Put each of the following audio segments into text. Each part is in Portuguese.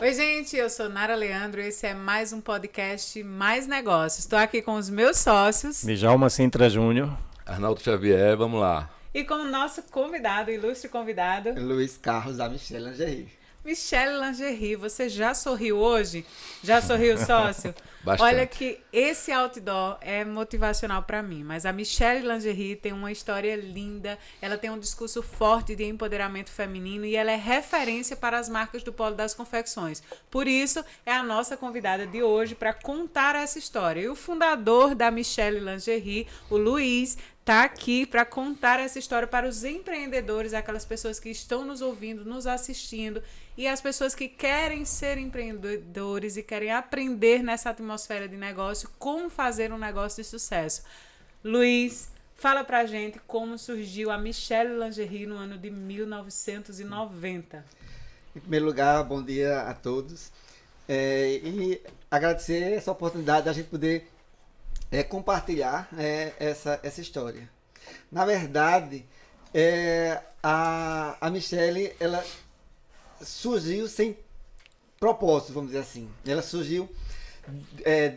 Oi, gente, eu sou Nara Leandro e esse é mais um podcast Mais Negócios. Estou aqui com os meus sócios Djalma Sintra Júnior. Arnaldo Xavier, vamos lá. e com o nosso convidado, ilustre convidado, Luiz Carlos da Michelle Lingerie. Michelle Lingerie. Você já sorriu hoje? Já sorriu, sócio? Bastante. Olha que esse outdoor é motivacional para mim, mas a Michelle Lingerie tem uma história linda, ela tem um discurso forte de empoderamento feminino e ela é referência para as marcas do Polo das Confecções. Por isso, é a nossa convidada de hoje para contar essa história. E o fundador da Michelle Lingerie, o Luiz, está aqui para contar essa história para os empreendedores, aquelas pessoas que estão nos ouvindo, nos assistindo e as pessoas que querem ser empreendedores e querem aprender nessa atmosfera de negócio como fazer um negócio de sucesso. Luiz, fala pra gente como surgiu a Michelle Lingerie no ano de 1990. Em primeiro lugar, bom dia a todos. E agradecer essa oportunidade da gente poder compartilhar essa história. Na verdade, a Michelle, ela surgiu sem propósito, vamos dizer assim. Ela surgiu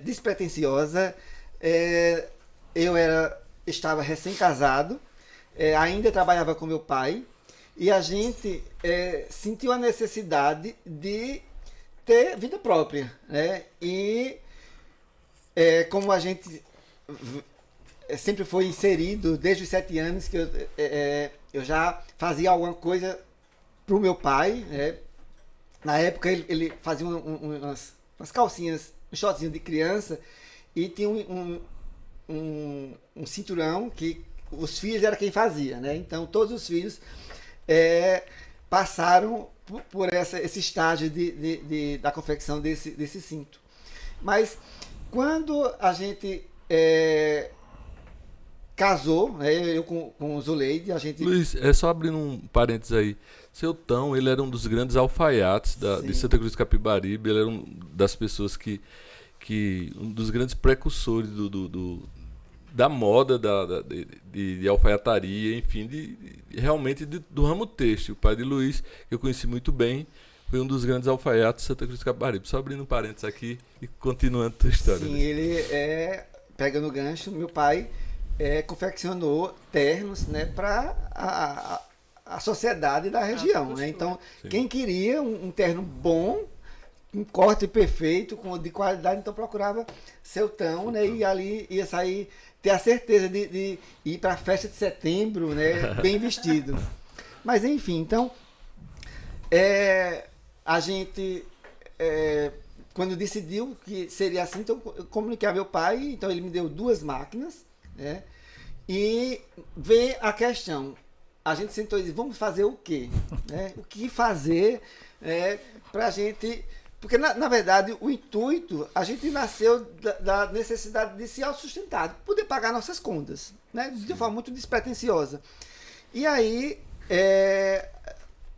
despretensiosa. Eu estava recém-casado, ainda trabalhava com meu pai, e a gente sentiu a necessidade de ter vida própria, né? E como a gente sempre foi inserido, desde os 7 anos, que eu já fazia alguma coisa para o meu pai, né? Na época ele fazia umas calcinhas, um shortinho de criança, e tinha um cinturão que os filhos era quem fazia, né? Então todos os filhos passaram por esse estágio da confecção desse cinto. Mas quando a gente casou, né, eu com o Zuleide, a gente... Luiz, só abrindo um parênteses aí. Seu Tão, ele era um dos grandes alfaiates de Santa Cruz de Capibaribe, ele era das pessoas um dos grandes precursores da moda, de alfaiataria, enfim, realmente do ramo têxtil. O pai de Luiz, que eu conheci muito bem, foi um dos grandes alfaiates de Santa Cruz de Capibaribe. Só abrindo um parênteses aqui e continuando a tua história. Sim, ele pegando o gancho, meu pai confeccionou ternos, né, para a sociedade da região, né? Então, sim, quem queria um terno bom, um corte perfeito, de qualidade, então procurava Seu Tão, né? E ali ia sair, ter a certeza de ir para a festa de setembro, né, bem vestido. Mas enfim, então a gente quando decidiu que seria assim, então eu comuniquei a meu pai, então ele me deu 2 máquinas, né? E veio a questão, a gente sentou e disse, vamos fazer o quê? O que fazer para a gente... Porque, na verdade, o intuito, a gente nasceu da necessidade de se autossustentar, poder pagar nossas contas, né? De forma muito despretensiosa. E aí,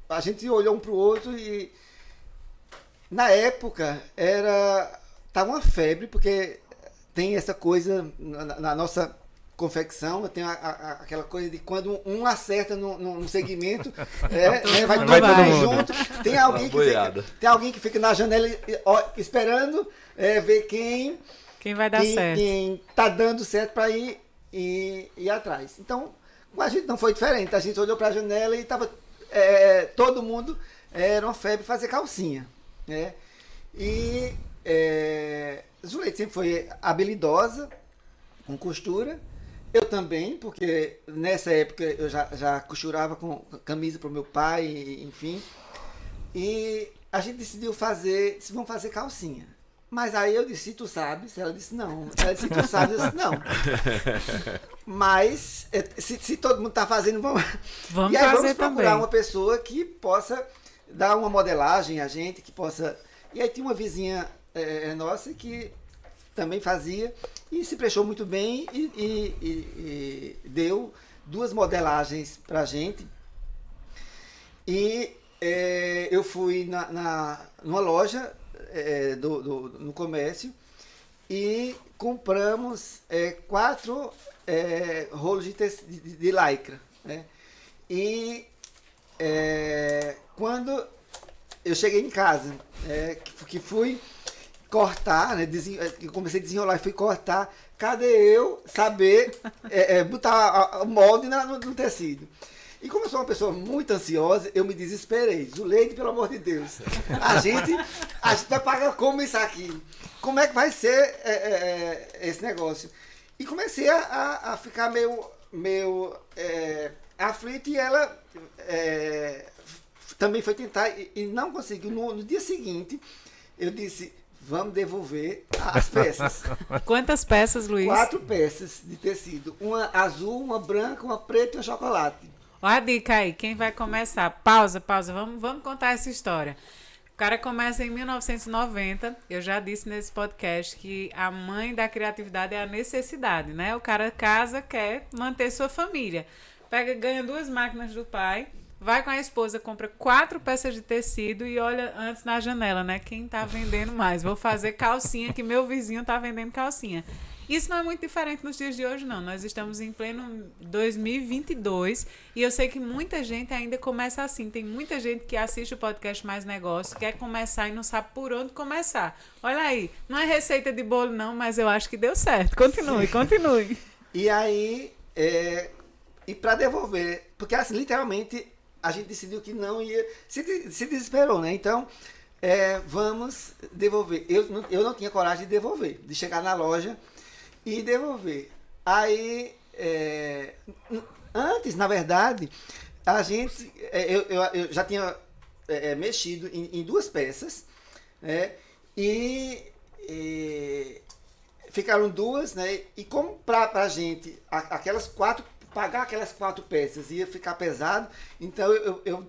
a gente olhou um para o outro e, na época, estava uma febre, porque tem essa coisa na nossa confecção, tem aquela coisa de quando um acerta num segmento, vai todo mundo junto. Tem alguém que fica na janela esperando ver quem vai dar certo. Quem tá dando certo para ir atrás. Então, com a gente não foi diferente. A gente olhou para a janela e tava todo mundo era uma febre fazer calcinha, né? E Zuleide sempre foi habilidosa com costura. Eu também, porque nessa época eu já costurava com camisa para o meu pai, enfim. E a gente decidiu vamos fazer calcinha. Mas aí eu disse, tu sabes? Ela disse, não. Ela disse, tu sabes? Eu disse, não. Mas, se todo mundo está fazendo, vamos e aí fazer vamos procurar também uma pessoa que possa dar uma modelagem a gente, que possa... E aí tinha uma vizinha nossa que também fazia e se prestou muito bem e deu 2 modelagens pra gente. E eu fui numa loja no comércio e compramos 4 rolos de lycra, né? E quando eu cheguei em casa, que fui cortar, né? Comecei a desenrolar e fui cortar. Cadê eu saber botar o molde no tecido? E como eu sou uma pessoa muito ansiosa, eu me desesperei. Zuleide, pelo amor de Deus. A gente vai pagar como isso aqui? Como é que vai ser esse negócio? E comecei a ficar meio aflito e ela também foi tentar e não conseguiu. No dia seguinte, eu disse, vamos devolver as peças. Quantas peças, Luiz? 4 peças de tecido. Uma azul, uma branca, uma preta e uma chocolate. Olha a dica aí, quem vai começar? Pausa, vamos contar essa história. O cara começa em 1990, eu já disse nesse podcast que a mãe da criatividade é a necessidade, né? O cara casa, quer manter sua família. Ganha 2 máquinas do pai, vai com a esposa, compra 4 peças de tecido e olha antes na janela, né? Quem tá vendendo mais? Vou fazer calcinha, que meu vizinho tá vendendo calcinha. Isso não é muito diferente nos dias de hoje, não. Nós estamos em pleno 2022 e eu sei que muita gente ainda começa assim. Tem muita gente que assiste o podcast Mais Negócio, quer começar e não sabe por onde começar. Olha aí, não é receita de bolo não, mas eu acho que deu certo. Continue. E aí, e para devolver, porque assim, literalmente, a gente decidiu que não ia, se desesperou, né? Então, vamos devolver. Eu não tinha coragem de devolver, de chegar na loja e devolver. Aí, antes, na verdade, a gente, eu já tinha mexido em 2 peças, né? E ficaram 2, né? E como pra gente, pagar aquelas 4 peças ia ficar pesado, então eu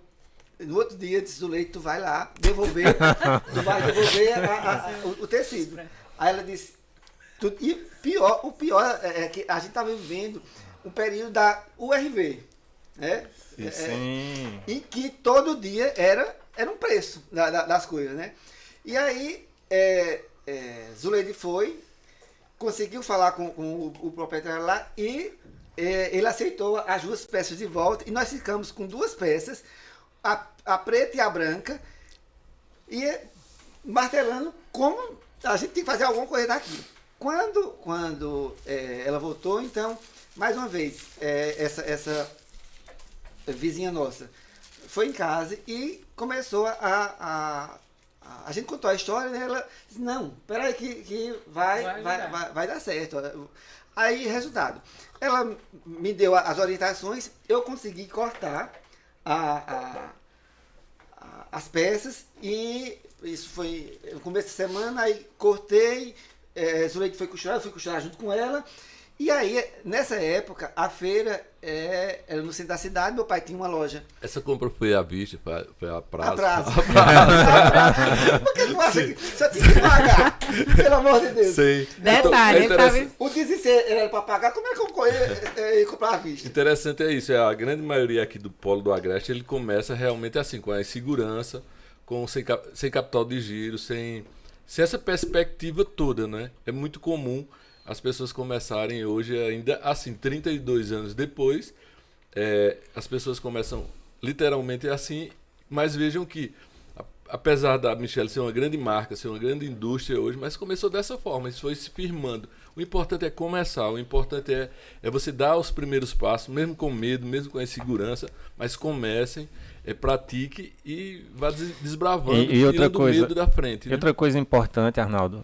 no outro dia disse, Zuleide, tu vai lá devolver, o tecido. Aí ela disse, e o pior é que a gente estava vivendo um período da URV, né? Sim. E que todo dia era um preço das coisas, né? E aí, Zuleide conseguiu falar com o proprietário lá e ele aceitou as 2 peças de volta e nós ficamos com 2 peças, a preta e a branca, e martelando como a gente tem que fazer alguma coisa daqui. Quando ela voltou, então, mais uma vez, essa vizinha nossa foi em casa e começou a gente contou a história, né? Ela disse, não, peraí que vai dar certo. Aí, resultado, ela me deu as orientações, eu consegui cortar as peças e isso foi no começo da semana, aí cortei, Zuleide foi costurar, eu fui costurar junto com ela. E aí, nessa época, a feira era no centro da cidade, meu pai tinha uma loja. Essa compra foi à vista, foi a prazo? A prazo. Por que tu acha que só tinha que pagar? Pelo amor de Deus. Sei. Detalhe, então, O desespero era para pagar, como é que eu ia comprar à vista? Interessante é isso, a grande maioria aqui do Polo do Agreste, ele começa realmente assim, com a insegurança, sem capital de giro, sem essa perspectiva toda, né? É muito comum as pessoas começarem hoje ainda assim, 32 anos depois, as pessoas começam literalmente assim, mas vejam que, apesar da Michelle ser uma grande marca, ser uma grande indústria hoje, mas começou dessa forma, isso foi se firmando. O importante é começar, o importante é você dar os primeiros passos, mesmo com medo, mesmo com insegurança, mas comecem, pratique e vá desbravando, e outra tirando coisa, o medo da frente. E outra coisa importante, Arnaldo,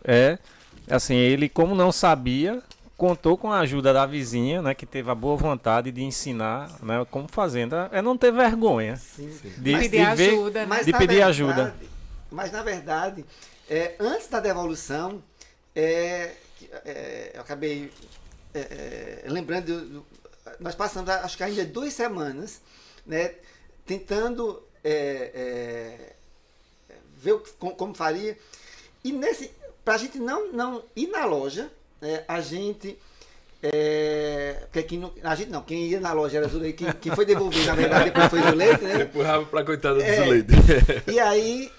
assim, ele, como não sabia, contou com a ajuda da vizinha, né, que teve a boa vontade de ensinar, né, como fazer. Não ter vergonha. Sim. De pedir ajuda, né? De pedir ajuda. Mas, na verdade, antes da devolução, eu acabei lembrando, nós passamos, acho que ainda 2 semanas, né, tentando ver como faria. E para a gente não ir na loja, a gente... quem ia na loja era Zuleide, quem foi devolver, na verdade, depois foi Zuleide, né? Empurrava pra coitada do Zuleide. E aí,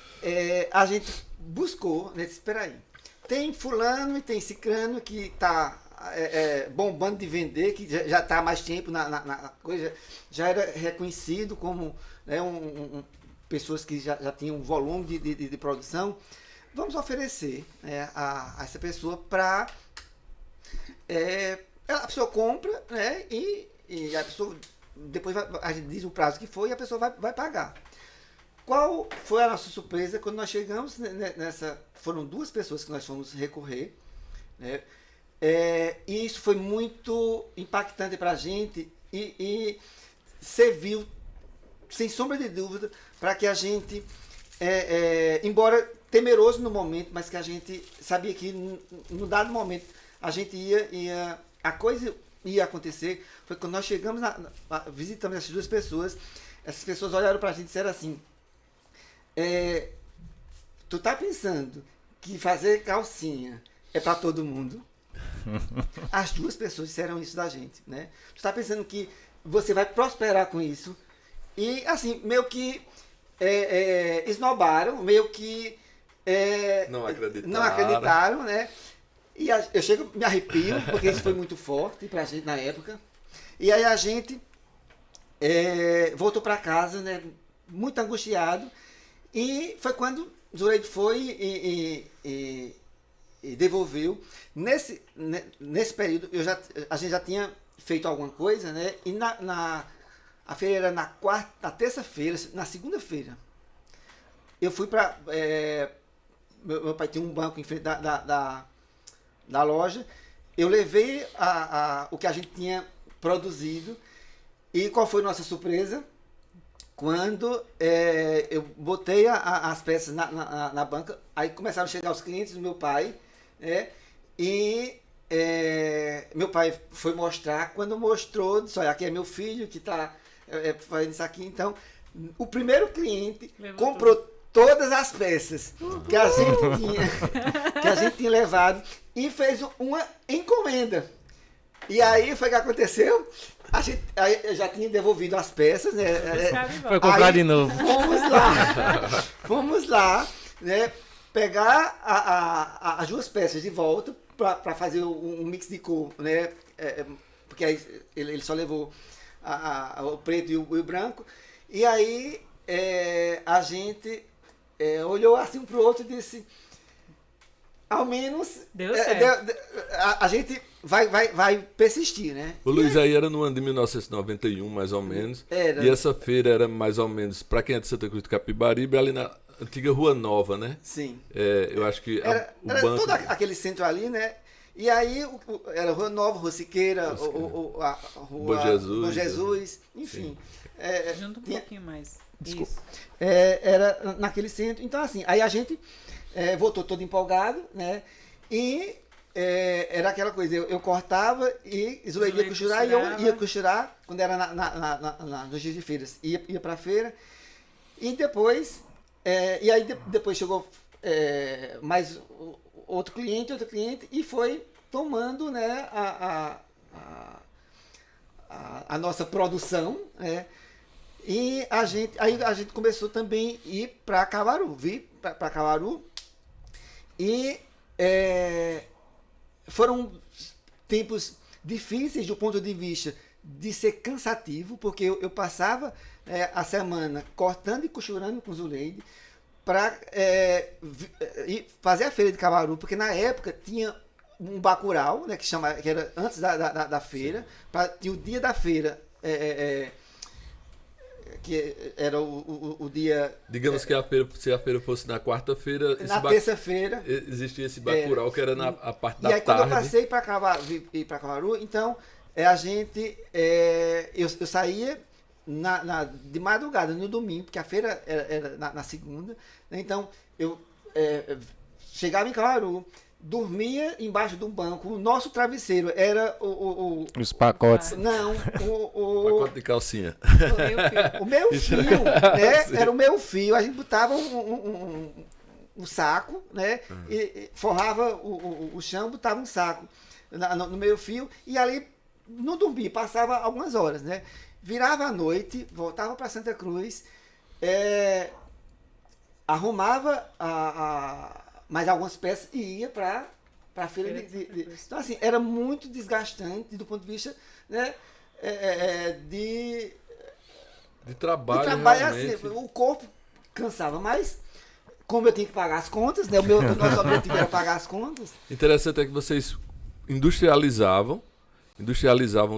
a gente buscou, né? Espera aí. Tem fulano e tem cicrano que tá bombando de vender, que já está há mais tempo na coisa, já era reconhecido como, né, pessoas que já tinham um volume de produção, vamos oferecer, né, a essa pessoa para... a pessoa compra, né, e a pessoa depois a gente diz o prazo que foi e a pessoa vai pagar. Qual foi a nossa surpresa quando nós chegamos nessa... Foram 2 pessoas que nós fomos recorrer, né? E isso foi muito impactante para a gente e serviu, sem sombra de dúvida, para que a gente, embora temeroso no momento, mas que a gente sabia que no dado momento a gente a coisa ia acontecer, foi quando nós chegamos, visitamos essas 2 pessoas, essas pessoas olharam para a gente e disseram assim, tu tá pensando que fazer calcinha é para todo mundo? As 2 pessoas disseram isso da gente, né? Tu tá pensando que você vai prosperar com isso? E assim, meio que esnobaram, meio que não acreditaram, né? E eu chego, me arrepio, porque isso foi muito forte pra gente na época. E aí a gente voltou para casa, né? Muito angustiado. E foi quando Zuleide foi e devolveu. Nesse período, a gente já tinha feito alguma coisa, né? E a feira era na terça-feira, na segunda-feira. Eu fui para... meu pai tinha um banco em frente da loja. Eu levei o que a gente tinha produzido. E qual foi a nossa surpresa? Quando eu botei as peças na banca, aí começaram a chegar os clientes do meu pai, né? E meu pai foi mostrar, quando mostrou, disse, olha, aqui é meu filho que está fazendo isso aqui. Então, o primeiro cliente comprou todas as peças que a gente tinha levado e fez uma encomenda. E aí foi o que aconteceu. Aí eu já tinha devolvido as peças, né? Foi comprar de novo. Fomos lá, né? Pegar as 2 peças de volta para fazer um mix de cor, né? Porque aí ele só levou o preto e o branco. E aí a gente olhou assim um pro outro e disse, ao menos deu certo. A gente vai persistir, né? O Luiz, aí era no ano de 1991, mais ou menos. Era. E essa feira era mais ou menos, para quem é de Santa Cruz do Capibaribe, ali na antiga Rua Nova, né? Sim. Eu acho que era banco... todo aquele centro ali, né? E aí era Rua Nova, Rua Siqueira, a Rua Bom Jesus, enfim. Junta um pouquinho mais. Desculpa. Isso. Era naquele centro. Então, assim, aí a gente voltou todo empolgado, né? E era aquela coisa, eu cortava e Zuleide ia costurar, e eu ia costurar quando era nos dias de feiras. Ia pra feira. E depois, e aí depois chegou mais outro cliente, e foi tomando, né, a nossa produção, né? E aí a gente começou também a ir para Caruaru, para Caruaru. E foram tempos difíceis do ponto de vista de ser cansativo, porque eu passava a semana cortando e costurando com Zuleide para fazer a feira de Caruaru, porque na época tinha um bacurau, né, que era antes da feira, tinha o dia da feira, que era o dia... Digamos que se a feira fosse na quarta-feira... Na terça-feira... Existia esse bacurau que era a parte da tarde. E aí quando eu passei para Caruaru, então a gente... eu saía de madrugada, no domingo, porque a feira era na segunda. Então eu chegava em Caruaru, dormia embaixo de um banco. O nosso travesseiro era os pacotes. Não, pacote de calcinha. O meu fio, né? Era o meu fio. A gente botava um saco, né? E forrava o chão, botava um saco no meu fio e ali não dormia, passava algumas horas, né? Virava à noite, voltava para Santa Cruz, arrumava mais algumas peças e ia para a feira Então, assim, era muito desgastante do ponto de vista, né, de trabalho, assim, o corpo cansava, mas como eu tinha que pagar as contas, né? O nosso objetivo era pagar as contas. Interessante é que vocês industrializavam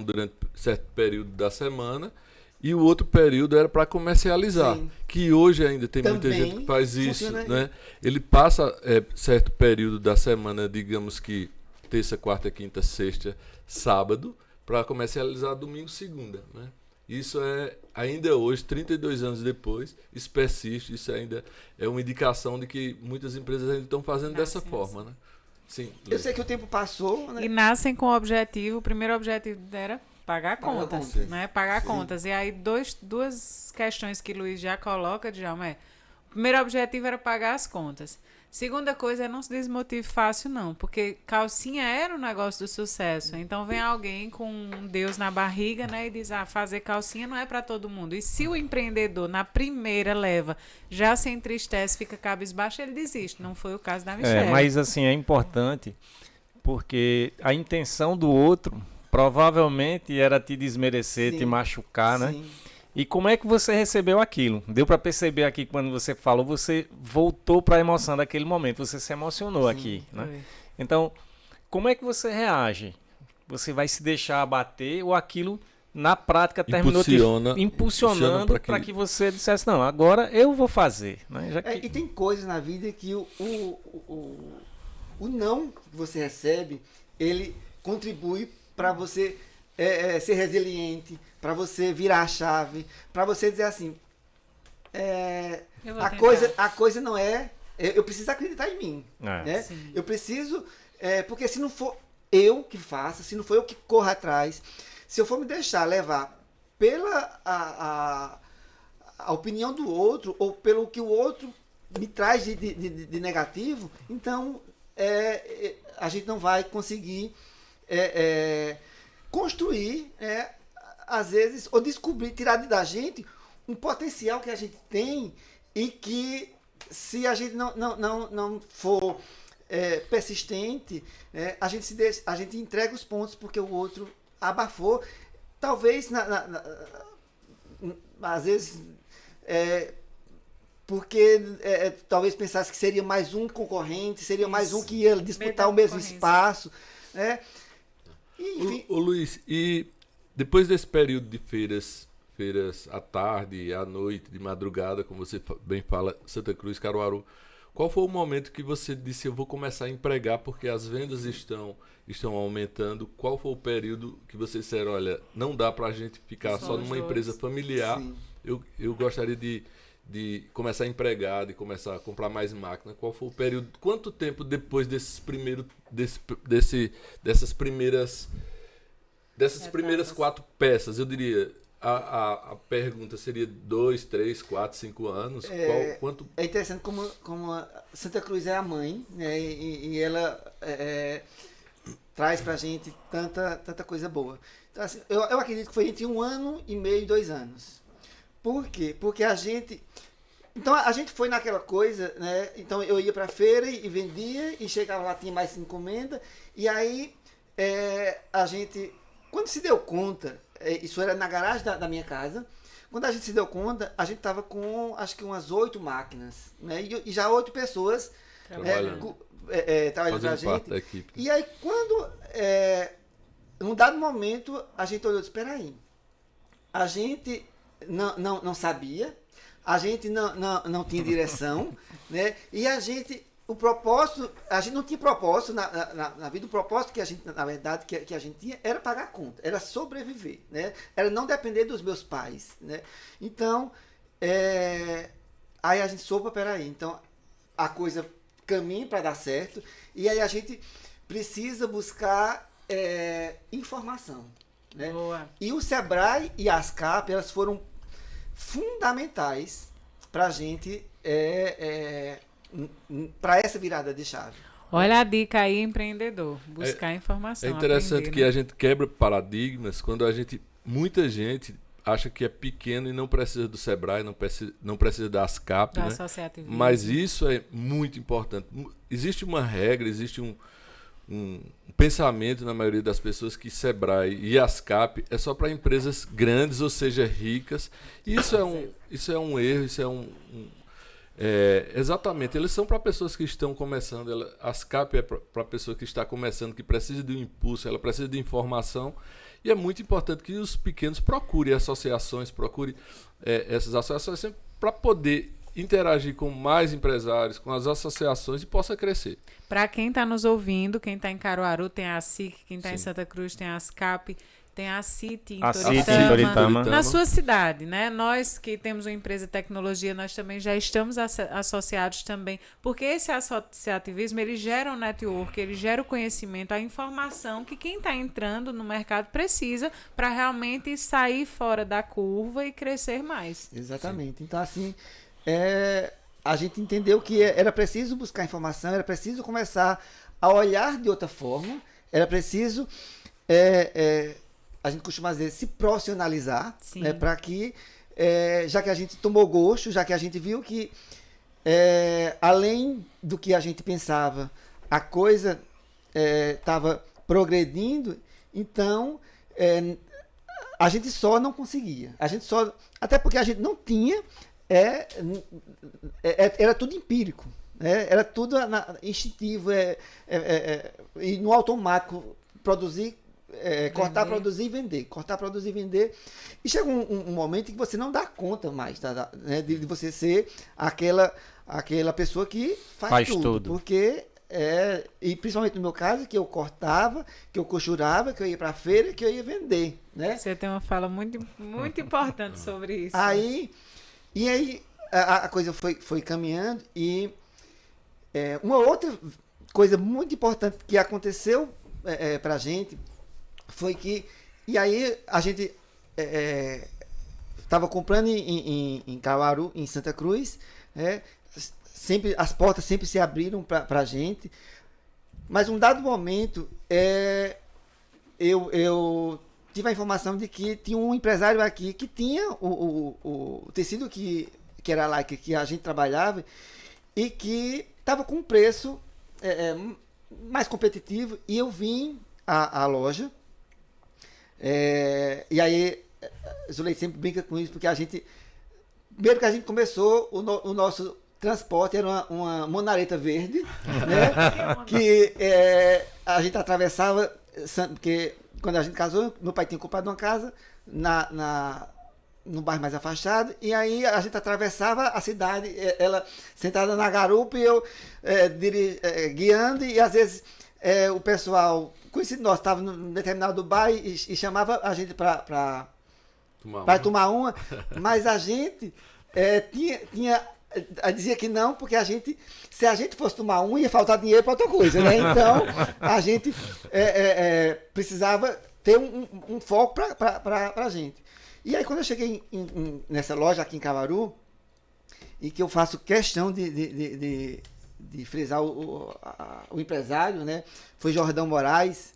durante certo período da semana, e o outro período era para comercializar. Sim. Que hoje ainda tem muita Também gente que faz isso, funciona aí. né? Ele passa certo período da semana, digamos que terça, quarta, quinta, sexta, sábado, para comercializar domingo, segunda, né? Isso ainda hoje, 32 anos depois, isso persiste, isso ainda é uma indicação de que muitas empresas ainda estão fazendo dessa forma, né? Sim. Eu sei que o tempo passou, né? E nascem com o objetivo, o primeiro objetivo era pagar Pagar contas, contas. né? Pagar Sim. contas. E aí duas questões que Luiz já coloca, Djalma, o primeiro objetivo era pagar as contas. Segunda coisa é não se desmotive fácil, não, porque calcinha era um negócio do sucesso. Então vem alguém com um Deus na barriga, né, e diz, fazer calcinha não é para todo mundo. E se o empreendedor, na primeira leva, já se entristece, fica cabisbaixo, ele desiste. Não foi o caso da Michelle. Mas assim, é importante, porque a intenção do outro provavelmente era te desmerecer, Sim. te machucar, né? Sim. E como é que você recebeu aquilo? Deu para perceber aqui quando você falou, você voltou para a emoção daquele momento, você se emocionou aqui, né? Foi. Então, como é que você reage? Você vai se deixar abater ou aquilo na prática terminou impulsionando para que você dissesse, não, agora eu vou fazer, né? Já que... E tem coisas na vida que o não que você recebe, ele contribui para você ser resiliente, para você virar a chave, para você dizer assim, Eu vou a tentar. coisa não é, eu preciso acreditar em mim, né? Sim. Eu preciso, porque se não for eu que faça, se não for eu que corra atrás, se eu for me deixar levar pela a opinião do outro ou pelo que o outro me traz de negativo, então a gente não vai conseguir construir, às vezes, ou descobrir, tirar da gente um potencial que a gente tem e que, se a gente não for persistente, a gente entrega os pontos porque o outro abafou. Talvez, às vezes, porque talvez pensasse que seria mais um concorrente, seria mais um que ia disputar o mesmo espaço, né? E, enfim, Ô Luiz, e depois desse período de feiras à tarde, à noite, de madrugada, como você bem fala, Santa Cruz, Caruaru, qual foi o momento que você disse, eu vou começar a empregar porque as vendas estão aumentando? Qual foi o período que vocês disseram, olha, não dá para a gente ficar só numa empresa familiar, eu gostaria de começar a empregar, de começar a comprar mais máquina? Qual foi o período? Quanto tempo depois dessas primeiras 4 peças? Eu diria, a pergunta seria 2, 3, 4, 5 anos? Quanto? É interessante como a Santa Cruz é a mãe, né? E ela traz pra gente tanta coisa boa. Então, assim, eu acredito que foi entre 1 ano e meio e 2 anos. Por quê? Porque a gente foi naquela coisa, né? Então eu ia pra feira e vendia, e chegava lá, tinha mais encomenda, e aí a gente, quando se deu conta, isso era na garagem da minha casa, quando a gente se deu conta, a gente tava com, acho que umas 8 máquinas, né? E já 8 pessoas trabalhando pra gente. Da equipe. E aí quando, num dado momento, a gente olhou e disse, espera aí, a gente não sabia, a gente não tinha direção, né? E a gente não tinha propósito na vida. O propósito que a gente, na verdade, que a gente tinha era pagar a conta, era sobreviver, né? Era não depender dos meus pais, né? Então, aí a gente soube, peraí, então a coisa caminha para dar certo, e aí a gente precisa buscar informação, né? Boa. E o Sebrae e a ASCAP, elas foram fundamentais para a gente, para essa virada de chave. Olha a dica aí, empreendedor. Buscar informação. É interessante aprender, que né? a gente quebra paradigmas quando muita gente acha que é pequeno e não precisa do Sebrae, não precisa da ASCAP, Da né? associativismo. Mas isso é muito importante. Existe uma regra, existe um pensamento na maioria das pessoas que Sebrae e ASCAP é só para empresas grandes, ou seja, ricas. E isso é um erro, isso é Exatamente, eles são para pessoas que estão começando, as CAP é para a pessoa que está começando, que precisa de um impulso, ela precisa de informação, e é muito importante que os pequenos procurem associações, essas associações para poder interagir com mais empresários, com as associações e possa crescer. Para quem está nos ouvindo, quem está em Caruaru tem a SIC, quem está em Santa Cruz tem a ASCAP, tem a CIT em Toritama, na sua cidade, né? Nós que temos uma empresa de tecnologia, nós também já estamos associados também, porque esse associativismo, ele gera um network, ele gera o conhecimento, a informação que quem está entrando no mercado precisa para realmente sair fora da curva e crescer mais. Exatamente. Sim. Então, assim, a gente entendeu que era preciso buscar informação, era preciso começar a olhar de outra forma, era preciso... a gente costuma dizer, se profissionalizar, né, para que, já que a gente tomou gosto, já que a gente viu que, além do que a gente pensava, a coisa estava progredindo, então a gente só não conseguia. Até porque a gente não tinha, era tudo empírico, era tudo instintivo, e no automático, produzir, cortar, produzir e vender. Cortar, produzir e vender. E chega um momento em que você não dá conta mais, né, de você ser aquela pessoa que faz tudo. Porque, e principalmente no meu caso, que eu cortava, que eu costurava, que eu ia para a feira, que eu ia vender. Né? Você tem uma fala muito, muito importante sobre isso. E aí a coisa foi caminhando e uma outra coisa muito importante que aconteceu para a gente foi que, e aí a gente estava comprando em Caruaru, em Santa Cruz, sempre, as portas sempre se abriram para a gente, mas um dado momento eu tive a informação de que tinha um empresário aqui que tinha o tecido que era lá, que a gente trabalhava, e que estava com um preço mais competitivo, e eu vim à loja. E aí, Zuleide sempre brinca com isso, porque primeiro que a gente começou, o nosso transporte era uma monareta verde, né? Que a gente atravessava, porque quando a gente casou, meu pai tinha comprado uma casa num bairro mais afastado, e aí a gente atravessava a cidade, ela sentada na garupa e eu guiando, e às vezes o pessoal conhecido nosso estava num determinado bairro e chamava a gente para tomar uma, mas a gente dizia que não, porque se a gente fosse tomar uma, ia faltar dinheiro para outra coisa, né? Então a gente precisava ter um foco para a gente. E aí quando eu cheguei nessa loja aqui em Caruaru, e que eu faço questão de frisar o empresário, né? Foi Jordão Moraes.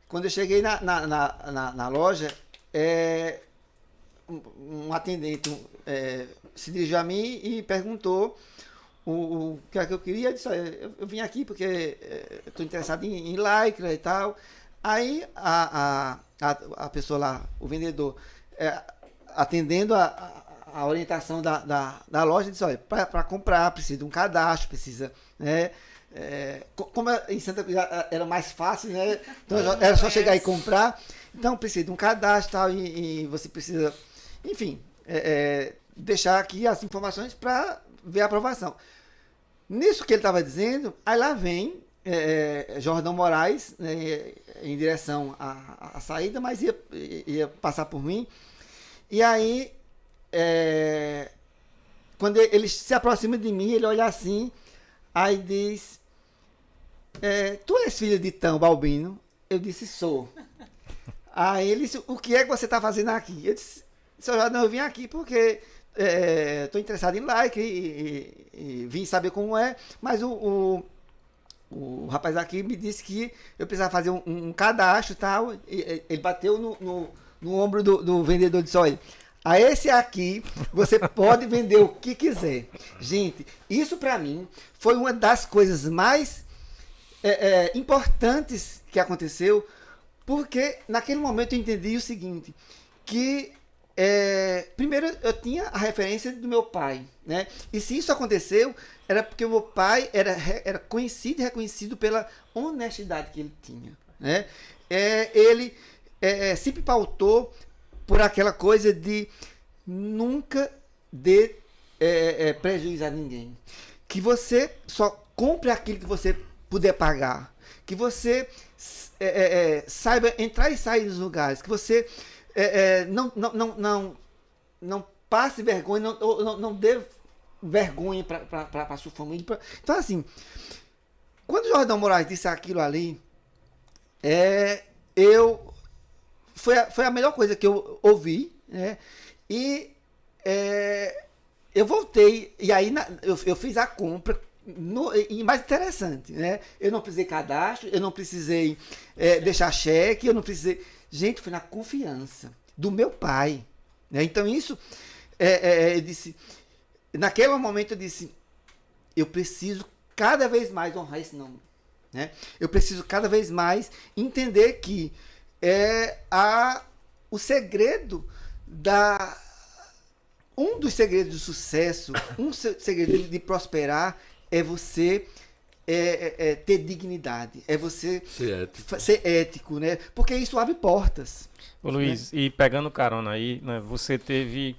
Quando eu cheguei na loja, um atendente se dirigiu a mim e perguntou o que é que eu queria. Eu disse, eu vim aqui porque estou interessado em lycra e tal. Aí a pessoa lá, o vendedor, atendendo a orientação da loja, disse, olha, para comprar precisa de um cadastro, precisa, né? Como em Santa Cruz era mais fácil, né? Então era só chegar e comprar. Então precisa de um cadastro tal, e você precisa, enfim, deixar aqui as informações para ver a aprovação. Nisso que ele estava dizendo, aí lá vem Jordão Moraes, né, em direção à saída, mas ia passar por mim. E aí, quando ele se aproxima de mim, ele olha assim, aí diz, tu és filho de Tão Balbino? Eu disse, sou. Aí ele disse, o que é que você está fazendo aqui? Eu disse, seu Jordão, eu vim aqui porque estou interessado em like e vim saber como é, mas o rapaz aqui me disse que eu precisava fazer um cadastro e tal. Ele bateu no ombro do vendedor e disse, olha, a esse aqui você pode vender o que quiser. Gente, isso para mim foi uma das coisas mais importantes que aconteceu, porque naquele momento eu entendi o seguinte, que primeiro eu tinha a referência do meu pai, né? E se isso aconteceu, era porque o meu pai era conhecido e reconhecido pela honestidade que ele tinha, né? Ele sempre pautou por aquela coisa de nunca dê prejuízo a ninguém. Que você só compre aquilo que você puder pagar. Que você saiba entrar e sair dos lugares. Que você não passe vergonha, não dê vergonha para a sua família. Então, assim, quando o Jordão Moraes disse aquilo ali, foi a melhor coisa que eu ouvi, né? E eu voltei, e aí eu fiz a compra. E mais interessante, né? Eu não precisei cadastro, eu não precisei deixar cheque, eu não precisei. Gente, foi na confiança do meu pai, né? Então isso, eu disse, naquele momento eu disse, eu preciso cada vez mais honrar esse nome, né? Eu preciso cada vez mais entender que o segredo um dos segredos do sucesso, segredo de prosperar é você ter dignidade, é você ser ético, né? Porque isso abre portas. Ô Luiz, e pegando carona aí, né, você teve,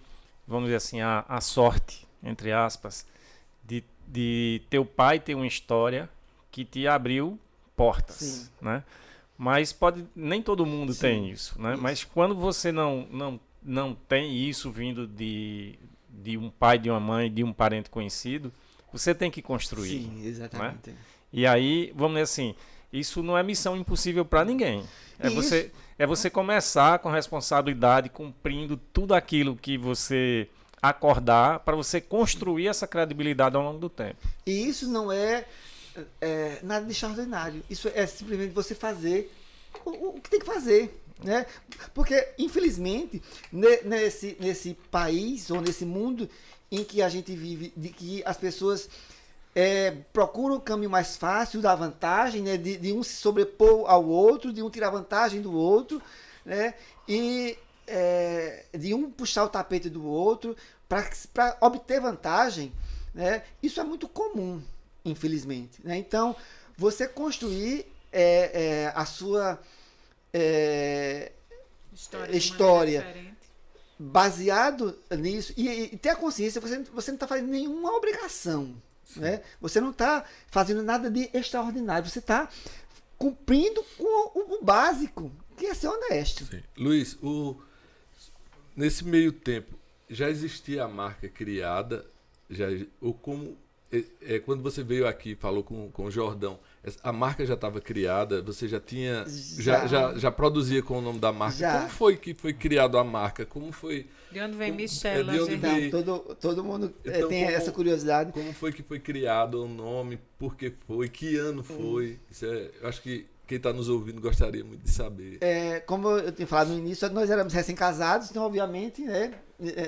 vamos dizer assim, a sorte, entre aspas, de teu pai ter uma história que te abriu portas, sim, né? Mas nem todo mundo, sim, tem isso, né? Isso. Mas quando você não tem isso vindo de um pai, de uma mãe, de um parente conhecido, você tem que construir. Sim, exatamente. Né? E aí, vamos dizer assim, isso não é missão impossível para ninguém. É você começar com responsabilidade, cumprindo tudo aquilo que você acordar, para você construir essa credibilidade ao longo do tempo. E isso não é nada de extraordinário. Isso é simplesmente você fazer o que tem que fazer. Né? Porque, infelizmente, nesse país ou nesse mundo em que a gente vive, de que as pessoas procuram o caminho mais fácil da vantagem, né? De um se sobrepor ao outro, de um tirar vantagem do outro, né? E de um puxar o tapete do outro para obter vantagem, né? Isso é muito comum, infelizmente, né? Então, você construir a sua história baseado nisso e ter a consciência, você não está fazendo nenhuma obrigação, né? Você não está fazendo nada de extraordinário, você está cumprindo com o básico, que é ser honesto. Sim. Luiz, nesse meio tempo já existia a marca criada, ou como quando você veio aqui e falou com o Jordão, a marca já estava criada, você já tinha já produzia com o nome da marca. Já. Como foi que foi criado a marca? Como foi? De onde vem Michelle Lingerie? Todo mundo tem essa curiosidade. Como foi que foi criado o nome? Por que foi? Que ano foi? Isso eu acho que quem está nos ouvindo gostaria muito de saber. Como eu tinha falado no início, nós éramos recém-casados, então obviamente, né,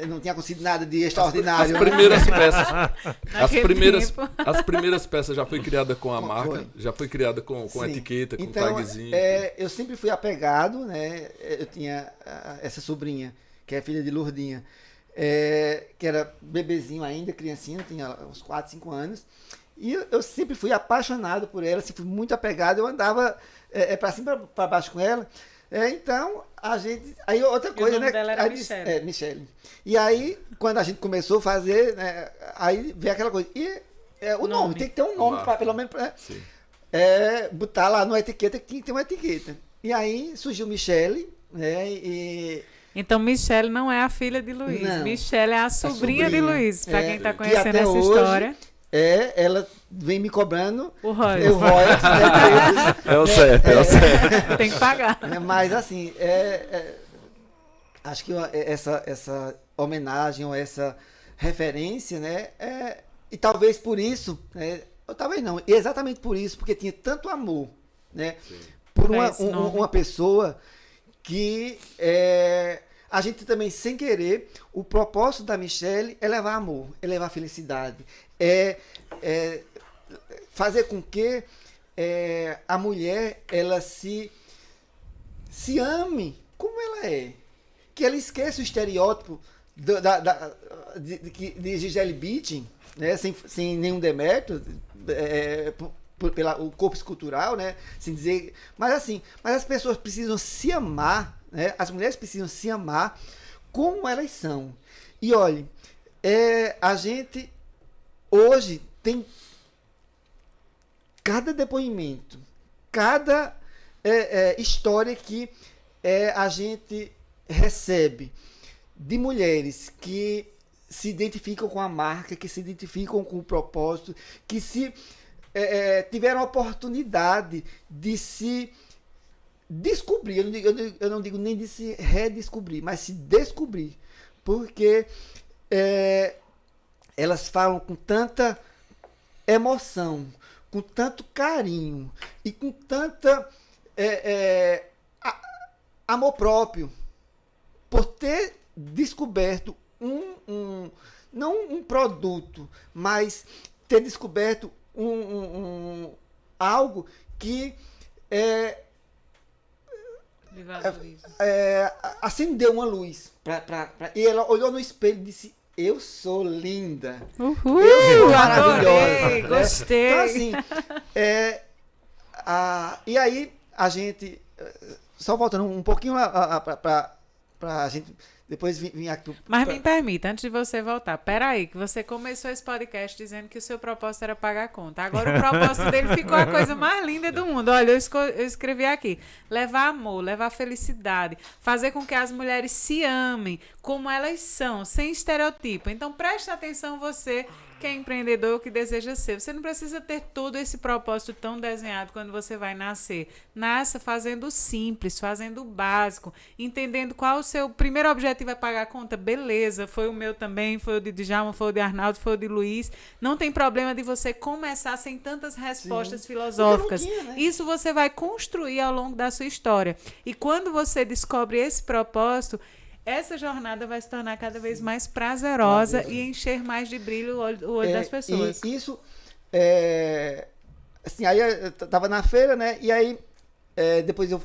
não tinha acontecido nada de extraordinário. As primeiras peças, as primeiras peças já foi criada com a marca, já foi criada com a etiqueta, com o tagzinho. Eu sempre fui apegado, né? Eu tinha essa sobrinha, que é filha de Lourdinha, que era bebezinho ainda, criancinha, tinha uns 4, 5 anos. E eu sempre fui apaixonado por ela, sempre fui muito apegado, eu andava para cima e para baixo com ela. Então, a gente... Aí outra coisa, o nome dela era Michelle. Michelle. E aí, quando a gente começou a fazer, né, aí veio aquela coisa. E o nome, tem que ter um nome, pelo menos, botar lá na etiqueta, que tinha que ter uma etiqueta. E aí surgiu Michelle, né, Então, Michelle não é a filha de Luiz. Não, Michelle é a sobrinha de Luiz, para quem está conhecendo essa história. Ela vem me cobrando o royalties. É o certo. Tem que pagar. Mas assim, acho que essa homenagem ou essa referência, né? E talvez por isso, né? Ou talvez não, exatamente por isso, porque tinha tanto amor, né? Sim. Por uma pessoa que a gente também, sem querer, o propósito da Michelle é levar amor, é levar felicidade, fazer com que a mulher ela se ame como ela é. que ela esquece o estereótipo de Gisele Bündchen, né, sem nenhum demérito, pelo corpo escultural, né, sem dizer, mas as pessoas precisam se amar, né, as mulheres precisam se amar como elas são. E olhe, a gente hoje tem cada depoimento, cada história que a gente recebe de mulheres que se identificam com a marca, que se identificam com o propósito, que se tiveram a oportunidade de se descobrir, eu não digo nem de se redescobrir, mas se descobrir, porque elas falam com tanta emoção, com tanto carinho e com tanta amor próprio, por ter descoberto não um produto, mas ter descoberto algo que acendeu uma luz e ela olhou no espelho e disse: eu sou linda. Uhul, eu sou maravilhosa. Adorei, né? gostei. Então, assim, e aí a gente, só voltando um pouquinho para a gente depois vir aqui. Mas me permita, antes de você voltar, peraí, que você começou esse podcast dizendo que o seu propósito era pagar a conta. Agora o propósito dele ficou a coisa mais linda do mundo. Olha, eu escrevi aqui: levar amor, levar felicidade, fazer com que as mulheres se amem como elas são, sem estereotipo. Então preste atenção, você que é empreendedor, que deseja ser. Você não precisa ter todo esse propósito tão desenhado quando você vai nascer. Nasça fazendo o simples, fazendo o básico, entendendo qual o seu primeiro objetivo é pagar a conta. Beleza, foi o meu também, foi o de Djalma, foi o de Arnaldo, foi o de Luiz. Não tem problema de você começar sem tantas respostas filosóficas. Tinha, né? Isso você vai construir ao longo da sua história. E quando você descobre esse propósito, essa jornada vai se tornar cada vez mais prazerosa e encher mais de brilho o olho das pessoas. E isso, assim, aí eu estava na feira, né? E aí depois eu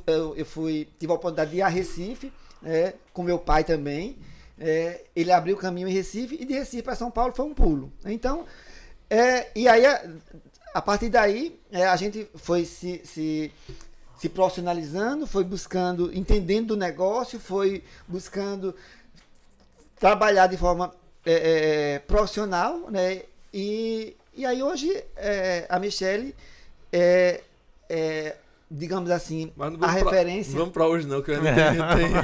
tive a oportunidade de ir a Recife, né, com meu pai também. Ele abriu o caminho em Recife e de Recife para São Paulo foi um pulo. Então, e aí a partir daí a gente foi se profissionalizando, foi buscando, entendendo o negócio, foi buscando trabalhar de forma profissional, né? E aí hoje a Michele digamos assim, a referência. Vamos para hoje não, que eu ainda tenho.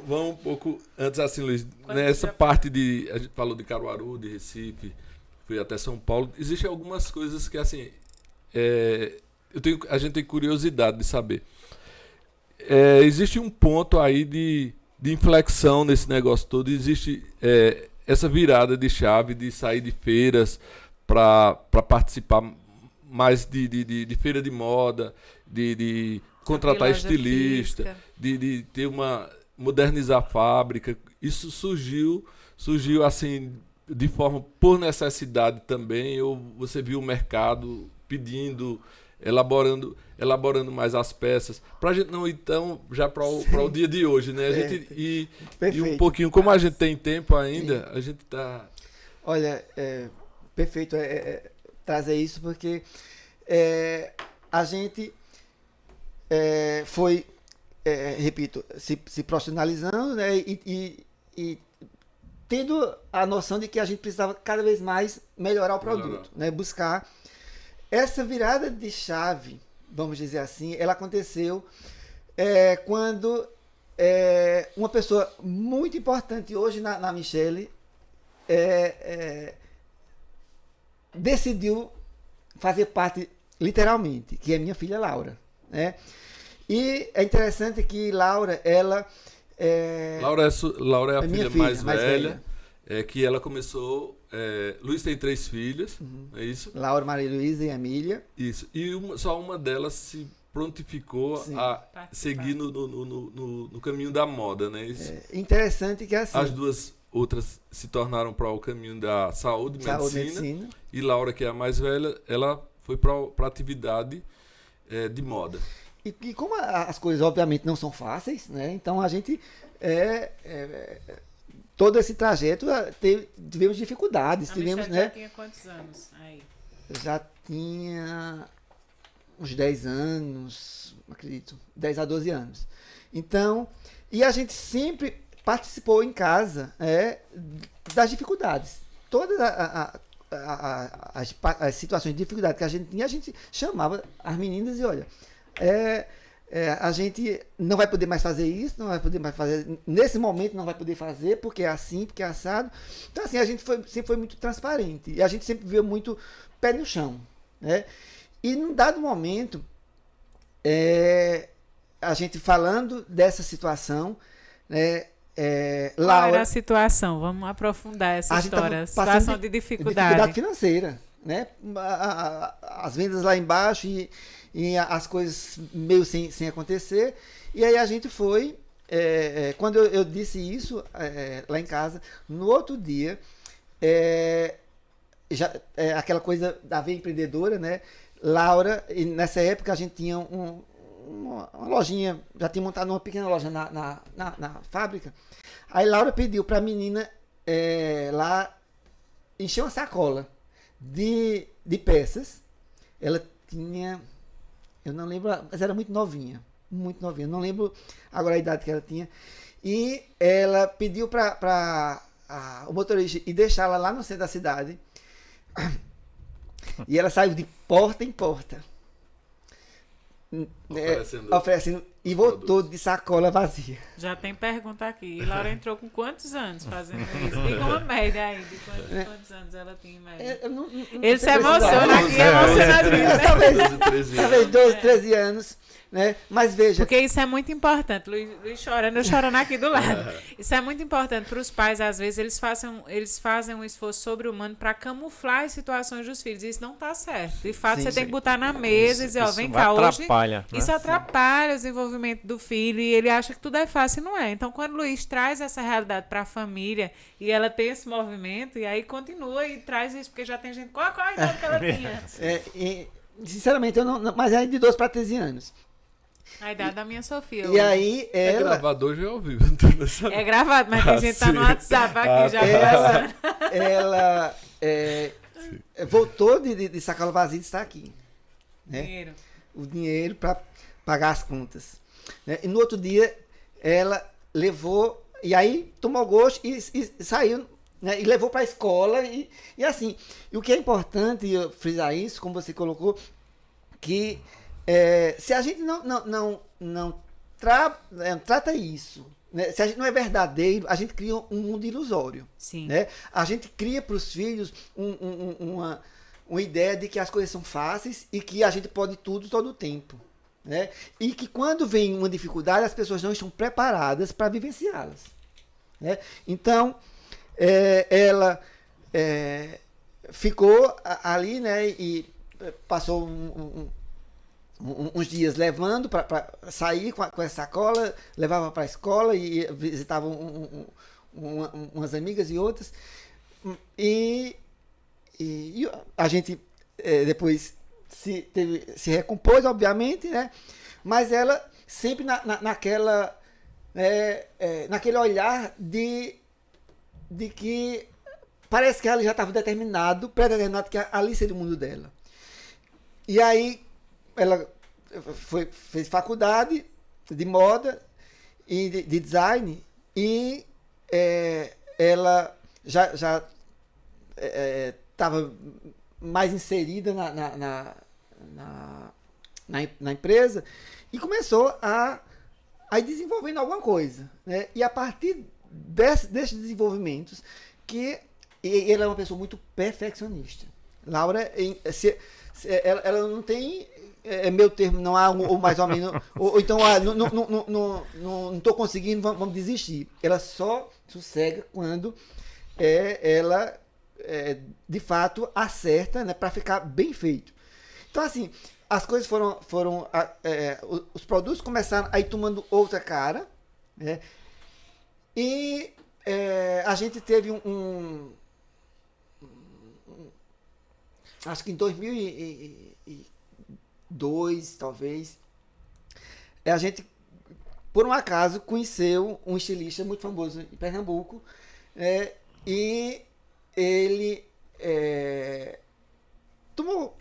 Vamos um pouco antes assim, Luiz. Nessa parte a gente falou de Caruaru, de Recife, fui até São Paulo. Existem algumas coisas que assim, a gente tem curiosidade de saber. Existe um ponto aí de inflexão nesse negócio todo. Existe essa virada de chave de sair de feiras para participar mais de feira de moda, de contratar estilista, de ter modernizar a fábrica. Isso surgiu assim de forma por necessidade também, ou você viu o mercado pedindo, elaborando mais as peças, para a gente não ir tão já para o dia de hoje, né? A gente ir um pouquinho, como a gente tem tempo ainda, sim, a gente está... Olha, perfeito trazer isso, porque a gente foi, repito, se profissionalizando, né? E tendo a noção de que a gente precisava cada vez mais melhorar o produto, né? Buscar essa virada de chave, vamos dizer assim, ela aconteceu quando uma pessoa muito importante hoje na Michele decidiu fazer parte, literalmente, que é minha filha Laura, né? E é interessante que Laura, ela é a filha mais velha. Que ela começou... Luiz tem 3 filhas, é isso? Laura, Maria Luísa e Emília. Isso. E só uma delas se prontificou, sim, a seguir no caminho da moda, né? Isso. Interessante que assim... As duas outras se tornaram para o caminho da saúde, medicina. E Laura, que é a mais velha, ela foi para a atividade de moda. E como as coisas, obviamente, não são fáceis, né? Então a gente, todo esse trajeto, tivemos dificuldades. Tivemos, né? Já tinha quantos anos aí? Já tinha uns 10 anos, acredito, 10 a 12 anos. Então, e a gente sempre participou em casa das dificuldades. Todas as situações de dificuldade que a gente chamava as meninas e olha, a gente não vai poder mais fazer isso, não vai poder mais fazer, nesse momento não vai poder fazer, porque é assim, porque é assado. Então assim, a gente sempre foi muito transparente, e a gente sempre viu muito pé no chão, né? E num dado momento, a gente falando dessa situação, né? Qual era a situação? Vamos aprofundar essa história. Situação de dificuldade financeira, né? As vendas lá embaixo e as coisas meio sem acontecer. E aí a gente foi, quando eu disse isso lá em casa, no outro dia, aquela coisa da veia empreendedora, né? Laura, e nessa época a gente tinha uma lojinha, já tinha montado uma pequena loja na fábrica. Aí Laura pediu para a menina lá encher uma sacola de peças. Ela tinha, eu não lembro, mas era muito novinha, não lembro agora a idade que ela tinha. E ela pediu para o motorista ir deixá-la lá no centro da cidade. E ela saiu de porta em porta, oferecendo e voltou de sacola vazia. Já tem pergunta aqui. E Laura entrou com quantos anos fazendo isso? Diga uma média aí de quantos anos ela tem em média. Ele se emociona aqui, emocionadinho. Talvez 12, 13 anos. Né? Mas veja. Porque isso é muito importante. Luiz chorando, eu chorando aqui do lado. Isso é muito importante para os pais, às vezes, eles fazem um esforço sobre-humano para camuflar as situações dos filhos. Isso não está certo. De fato, você tem que botar na mesa e dizer, vem cá, hoje. Isso atrapalha o desenvolvimento do filho e ele acha que tudo é fácil e não é. Então, quando o Luiz traz essa realidade para a família e ela tem esse movimento, e aí continua e traz isso, porque já tem gente. Qual a idade que ela tinha? Sinceramente, eu não. Mas é de 12 para 13 anos. A idade da minha Sofia. E hoje. Aí ela... É gravado hoje ao vivo. É gravado, mas tem gente que tá no WhatsApp aqui já conversando. Ela voltou de sacola vazia e está aqui. Né? Dinheiro. O dinheiro para pagar as contas. Né? E no outro dia ela levou, e aí tomou gosto e saiu, né? E levou para a escola e assim. E o que é importante eu frisar isso, como você colocou, que se a gente não trata isso, né? Se a gente não é verdadeiro, a gente cria um mundo ilusório. Sim. Né? A gente cria para os filhos uma ideia de que as coisas são fáceis e que a gente pode tudo todo o tempo. Né? E que quando vem uma dificuldade, as pessoas não estão preparadas para vivenciá-las. Né? Então, ela ficou ali, né, e passou uns dias levando para sair com essa sacola, levava para a escola e visitava umas amigas e outras. E a gente depois se recompôs, obviamente, né? Mas ela sempre naquele olhar de que parece que ela já estava pré-determinado que ali seria o mundo dela. E aí ela fez faculdade de moda e de design e ela já estava mais inserida na empresa e começou a ir desenvolvendo alguma coisa. Né? E a partir desses desenvolvimentos, que ela é uma pessoa muito perfeccionista. Laura, ela não tem meu termo, não há ou mais ou menos, ou então não estou conseguindo, vamos desistir. Ela só sossega quando ela de fato acerta, né, para ficar bem feito. Então assim, as coisas foram os produtos começaram a ir tomando outra cara, né, e a gente teve acho que em 2002, talvez, a gente, por um acaso, conheceu um estilista muito famoso em Pernambuco, e ele tomou,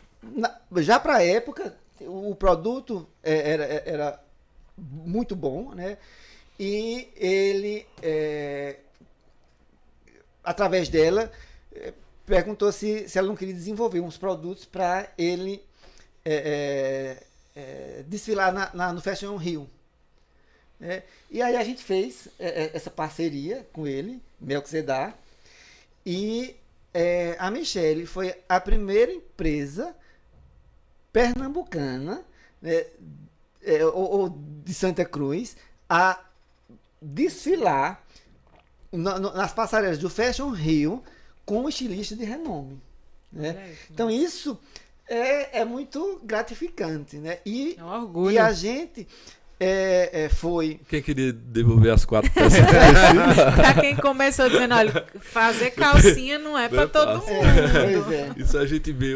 já para a época, o produto era muito bom, né? E ele, através dela, perguntou se ela não queria desenvolver uns produtos para ele desfilar no Fashion Rio. E aí a gente fez essa parceria com ele, Melquisedar, e a Michele foi a primeira empresa pernambucana, né, ou de Santa Cruz, a desfilar nas passarelas do Fashion Rio com um estilista de renome. Né? Então isso é muito gratificante. Né? E, é um orgulho. E a gente foi... Quem queria devolver as 4 peças? Para quem começou dizendo, olha, fazer calcinha não é para todo mundo. Isso a gente vê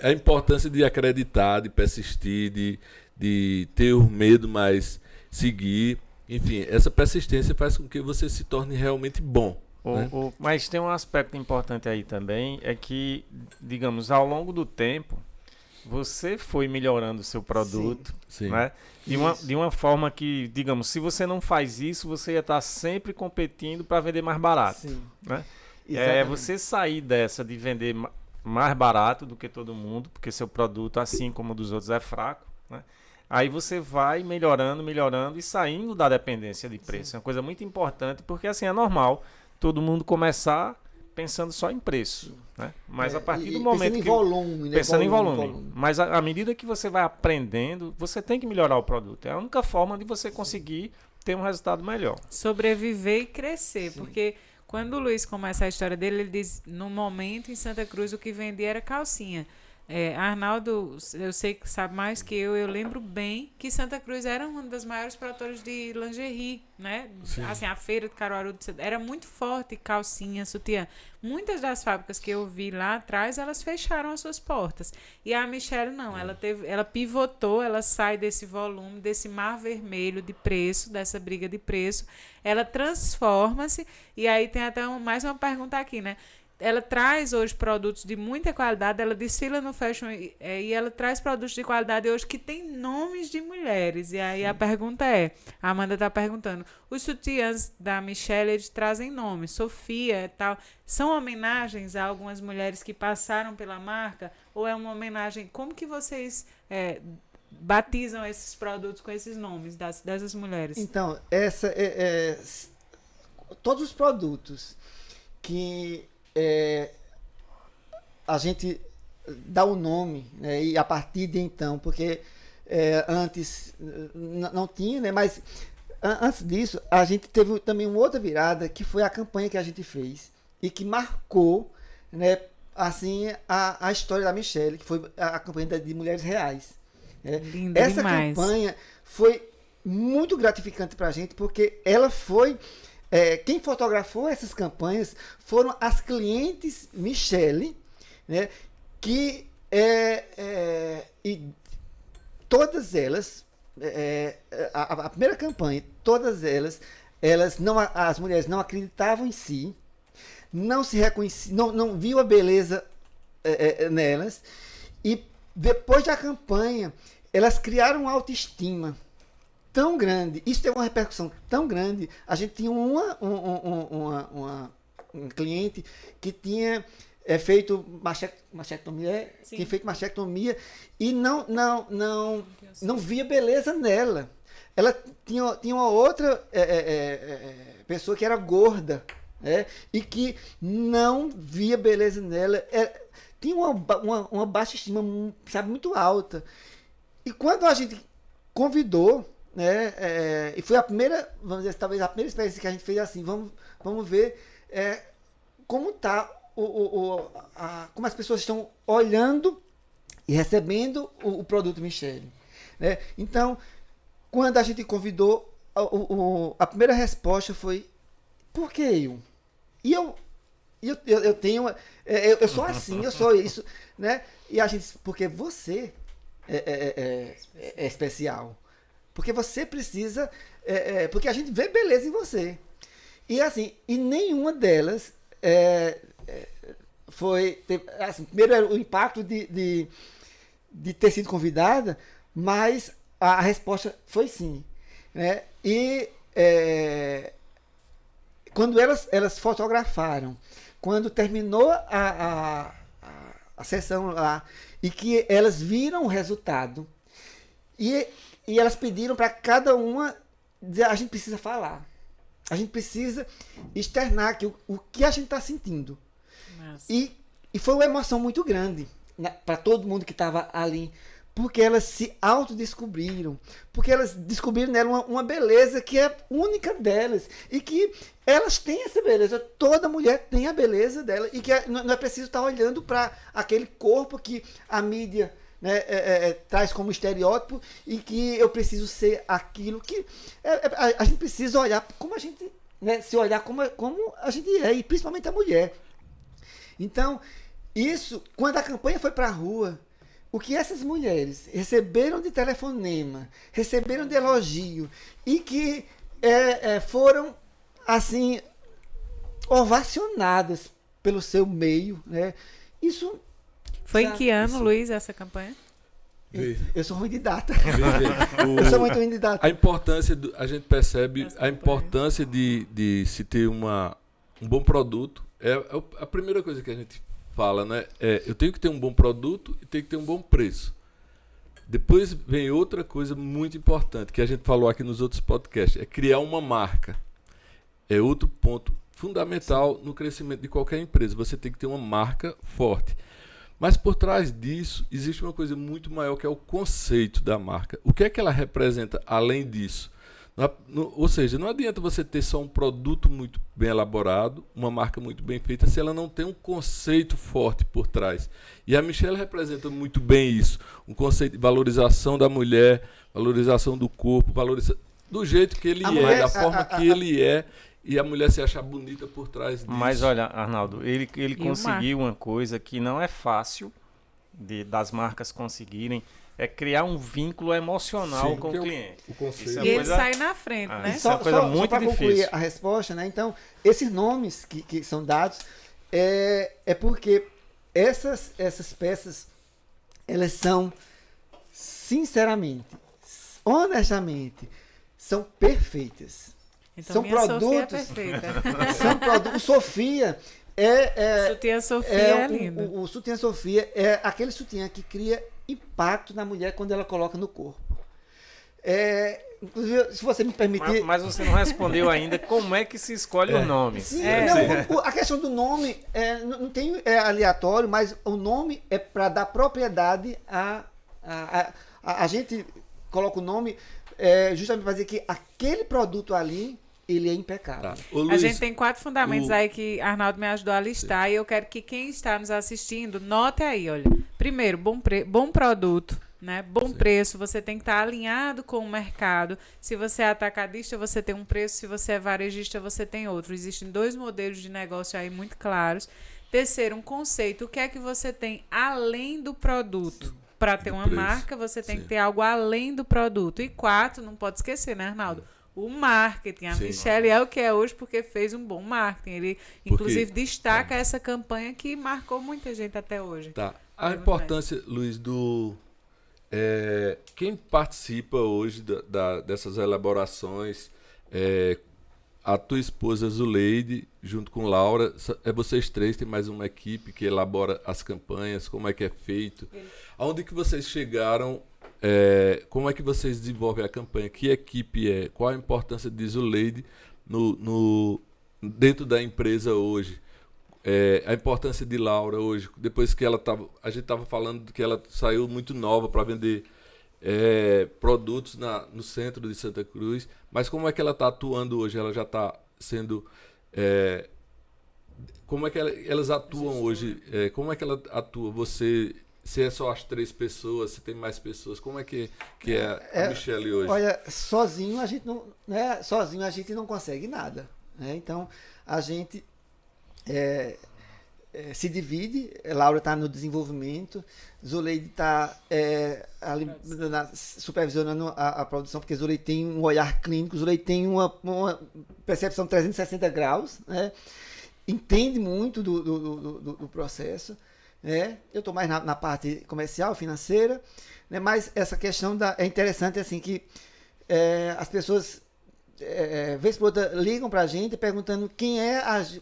a importância de acreditar, de persistir, de ter o medo, mas seguir. Enfim, essa persistência faz com que você se torne realmente bom. Né? Mas tem um aspecto importante aí também, é que, digamos, ao longo do tempo, você foi melhorando o seu produto, sim. Né? De uma forma que, digamos, se você não faz isso, você ia estar sempre competindo para vender mais barato. Sim. Né? Você sair dessa de vender mais barato do que todo mundo, porque seu produto, assim como o dos outros, é fraco, né? Aí você vai melhorando e saindo da dependência de preço. Sim. É uma coisa muito importante, porque assim é normal todo mundo começar pensando só em preço, né? Mas a partir do momento pensando em volume, né? Pensando em volume. Mas à medida que você vai aprendendo, você tem que melhorar o produto. É a única forma de você conseguir ter um resultado melhor. Sobreviver e crescer, Sim. porque quando o Luiz começa a história dele, ele diz, no momento em Santa Cruz o que vendia era calcinha. Arnaldo, eu sei que sabe mais que eu lembro bem que Santa Cruz era uma das maiores produtoras de lingerie, né? Sim. Assim, a feira de Caruaru era muito forte, calcinha, sutiã. Muitas das fábricas que eu vi lá atrás, elas fecharam as suas portas. E a Michele não, ela pivotou, ela sai desse volume, desse mar vermelho de preço, dessa briga de preço, ela transforma-se, e aí tem até mais uma pergunta aqui, né? Ela traz hoje produtos de muita qualidade, ela desfila no fashion e ela traz produtos de qualidade hoje que tem nomes de mulheres. E aí a pergunta a Amanda está perguntando, os sutiãs da Michele, eles trazem nomes, Sofia e tal, são homenagens a algumas mulheres que passaram pela marca? Ou é uma homenagem, como que vocês batizam esses produtos com esses nomes dessas mulheres? Então, todos os produtos que a gente dá o nome, né, e a partir de então, porque antes não tinha, né, mas antes disso a gente teve também uma outra virada, que foi a campanha que a gente fez e que marcou, né, assim, a história da Michele, que foi a campanha de Mulheres Reais. Linda essa demais. Campanha foi muito gratificante para a gente, porque ela foi... quem fotografou essas campanhas foram as clientes Michele, né, que e todas elas, a primeira campanha, todas elas as mulheres não acreditavam em si, não se reconheciam, não viam a beleza nelas, e depois da campanha elas criaram uma autoestima tão grande, isso teve uma repercussão tão grande. A gente tinha um cliente que tinha feito mastectomia, tinha feito mastectomia e não via beleza nela. Ela tinha uma outra pessoa que era gorda, e que não via beleza nela. Tinha uma baixa estima, sabe, muito alta. E quando a gente convidou, né, e foi a primeira, vamos dizer, talvez a primeira experiência que a gente fez assim, vamos ver como está como as pessoas estão olhando e recebendo o produto Michele, né? Então, quando a gente convidou, a primeira resposta foi: por que eu? E eu tenho, eu sou assim, eu sou isso, né? E a gente disse: porque você é especial. Porque você precisa... porque a gente vê beleza em você. E assim, e nenhuma delas foi... assim, primeiro era o impacto de ter sido convidada, mas a resposta foi sim. Né? E quando elas fotografaram, quando terminou a sessão lá, e que elas viram o resultado, e elas pediram para cada uma dizer, a gente precisa falar. A gente precisa externar aqui o que a gente está sentindo. E foi uma emoção muito grande para todo mundo que estava ali. Porque elas se autodescobriram. Porque elas descobriram nela uma beleza que é única delas. E que elas têm essa beleza. Toda mulher tem a beleza dela. E que não é preciso estar olhando para aquele corpo que a mídia, né, traz como estereótipo. E que eu preciso ser aquilo que... a gente precisa olhar como a gente... Né, se olhar como a gente é. E principalmente a mulher. Então, isso, quando a campanha foi para a rua... O que essas mulheres receberam de telefonema, receberam de elogio e que foram, assim, ovacionadas pelo seu meio, né? Isso... Foi em que ano, Luiz, essa campanha? Eu sou ruim de data. Eu sou muito ruim de data. A importância, a gente percebe a importância de se ter um bom produto. É a primeira coisa que a gente fala, né? Eu tenho que ter um bom produto e tenho que ter um bom preço. Depois vem outra coisa muito importante que a gente falou aqui nos outros podcasts, é criar uma marca. É outro ponto fundamental no crescimento de qualquer empresa. Você tem que ter uma marca forte. Mas por trás disso existe uma coisa muito maior, que é o conceito da marca. O que é que ela representa além disso? Ou seja, não adianta você ter só um produto muito bem elaborado, uma marca muito bem feita, se ela não tem um conceito forte por trás. E a Michelle representa muito bem isso. Um conceito de valorização da mulher, valorização do corpo, do jeito que ele da forma que ele é, e a mulher se achar bonita por trás disso. Mas olha, Arnaldo, ele conseguiu uma coisa que não é fácil das marcas conseguirem, é criar um vínculo emocional com o cliente. O conceito. E ele sai na frente, né? Isso é uma coisa muito para difícil. Concluir a resposta, né? Então, esses nomes que são dados é porque essas peças, elas são, sinceramente, honestamente, são perfeitas. Então, são minha produtos. Sofia é perfeita. São produtos. Sofia Sutiã Sofia é lindo. O sutiã Sofia é aquele sutiã que cria impacto na mulher quando ela coloca no corpo. Inclusive, se você me permitir... Mas você não respondeu ainda como é que se escolhe os nomes. Sim, a questão do nome não tem aleatório, mas o nome é para dar propriedade a gente coloca o nome justamente para dizer que aquele produto ali ele é impecável. Tá. Luiz, a gente tem 4 fundamentos aí que Arnaldo me ajudou a listar. Sim. E eu quero que quem está nos assistindo note aí, olha. Primeiro, bom produto, né? Bom Sim. preço. Você tem que estar alinhado com o mercado. Se você é atacadista, você tem um preço. Se você é varejista, você tem outro. Existem 2 modelos de negócio aí muito claros. Terceiro, um conceito. O que é que você tem além do produto? Para ter uma marca, você tem que ter algo além do produto. E 4, não pode esquecer, né, Arnaldo? O marketing. A Michelle é o que é hoje porque fez um bom marketing. Ele, inclusive, destaca essa campanha que marcou muita gente até hoje. Tá. A importância, Luiz, quem participa hoje dessas elaborações, a tua esposa Zuleide, junto com Laura, vocês 3, tem mais uma equipe que elabora as campanhas, como é que é feito? Aonde que vocês chegaram? Como é que vocês desenvolvem a campanha? Que equipe é? Qual a importância de Zuleide dentro da empresa hoje? A importância de Laura hoje, depois que a gente estava falando que ela saiu muito nova para vender produtos no centro de Santa Cruz, mas como é que ela está atuando hoje? Ela já está sendo... como é que elas atuam hoje? Como é que ela atua? Se é só as 3 pessoas, se tem mais pessoas, como é que é a Michelle hoje? Olha, sozinho a gente não consegue nada, né? Então a gente se divide. Laura está no desenvolvimento, Zuleide está supervisionando a produção, porque Zuleide tem um olhar clínico, Zuleide tem uma percepção 360 graus, né? Entende muito do processo. Né? Eu estou mais na parte comercial, financeira, né? Mas essa questão é interessante, assim, que as pessoas, vez por outra, ligam para a gente perguntando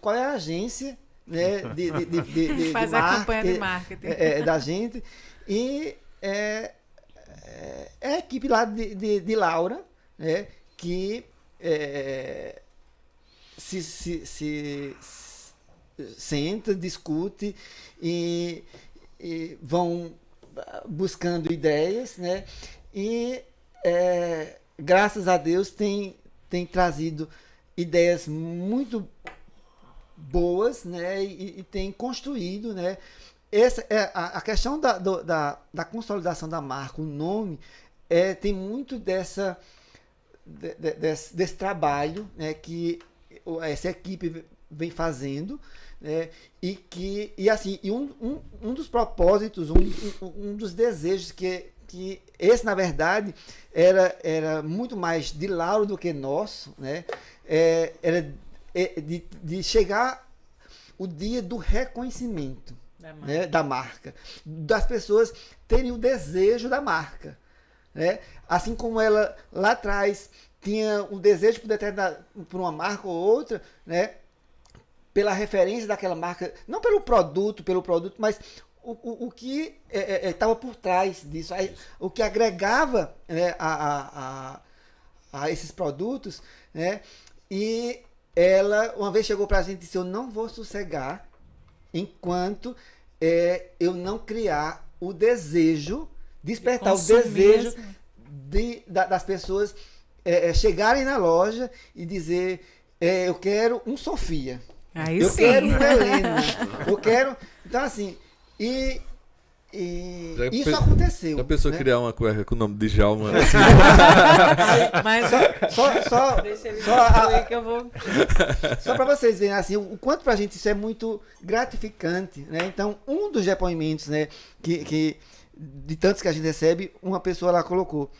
qual é a agência, né, de faz a campanha de marketing da gente, e é a equipe lá de Laura, né, que se senta, discute e vão buscando ideias, né, e graças a Deus tem trazido ideias muito boas, né, e tem construído, né. Essa a questão da consolidação da marca, o nome, tem muito desse trabalho, né, que essa equipe vem fazendo, né, e um dos propósitos, um dos desejos que esse, na verdade, era muito mais de Lauro do que nosso, né, era de chegar o dia do reconhecimento da marca, das pessoas terem o desejo da marca, né? Assim como ela lá atrás tinha um desejo por uma marca ou outra, né? Pela referência daquela marca, não pelo produto, mas o que estava por trás disso, o que agregava, né, a esses produtos, né? E ela uma vez chegou para a gente e disse: eu não vou sossegar enquanto eu não criar o desejo, despertar o desejo das pessoas chegarem na loja e dizer: eu quero um Sofia, eu quero um Helena, eu quero... Então, assim, isso aconteceu. Já pensou, né, criar uma cueca com o nome de Djalma? Mas só para vocês verem, assim, o quanto pra gente isso é muito gratificante, né? Então, um dos depoimentos, né, que de tantos que a gente recebe, uma pessoa lá colocou: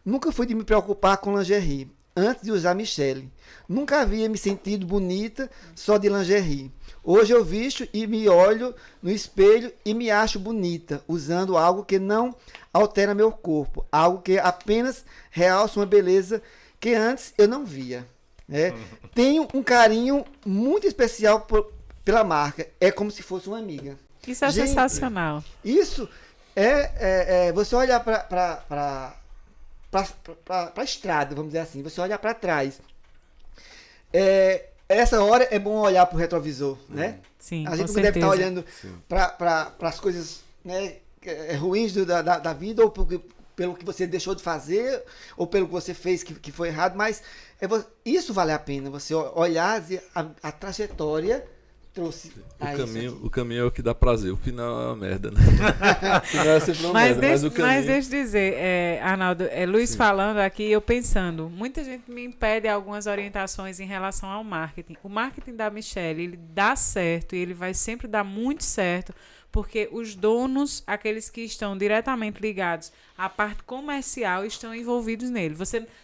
nunca fui de me preocupar com lingerie antes de usar Michele. Nunca havia me sentido bonita só de lingerie. Hoje eu visto e me olho no espelho e me acho bonita, usando algo que não altera meu corpo, algo que apenas realça uma beleza que antes eu não via, né? Tenho um carinho muito especial pela marca, é como se fosse uma amiga. Isso é sensacional. Isso você olhar para a estrada, vamos dizer assim, você olhar para trás. Essa hora é bom olhar para o retrovisor, né? Sim, a gente não deve estar olhando para as coisas, né, ruins da vida, ou pelo que você deixou de fazer, ou pelo que você fez que foi errado, mas isso vale a pena, você olhar a trajetória trouxe o caminho é o que dá prazer, o final é uma merda, né? O final é sempre uma merda, mas o caminho... Mas deixa eu dizer, Arnaldo, Luiz, sim, falando aqui, eu pensando, muita gente me impede algumas orientações em relação ao marketing. O marketing da Michele, ele dá certo e ele vai sempre dar muito certo, porque os donos, aqueles que estão diretamente ligados à parte comercial, estão envolvidos nele.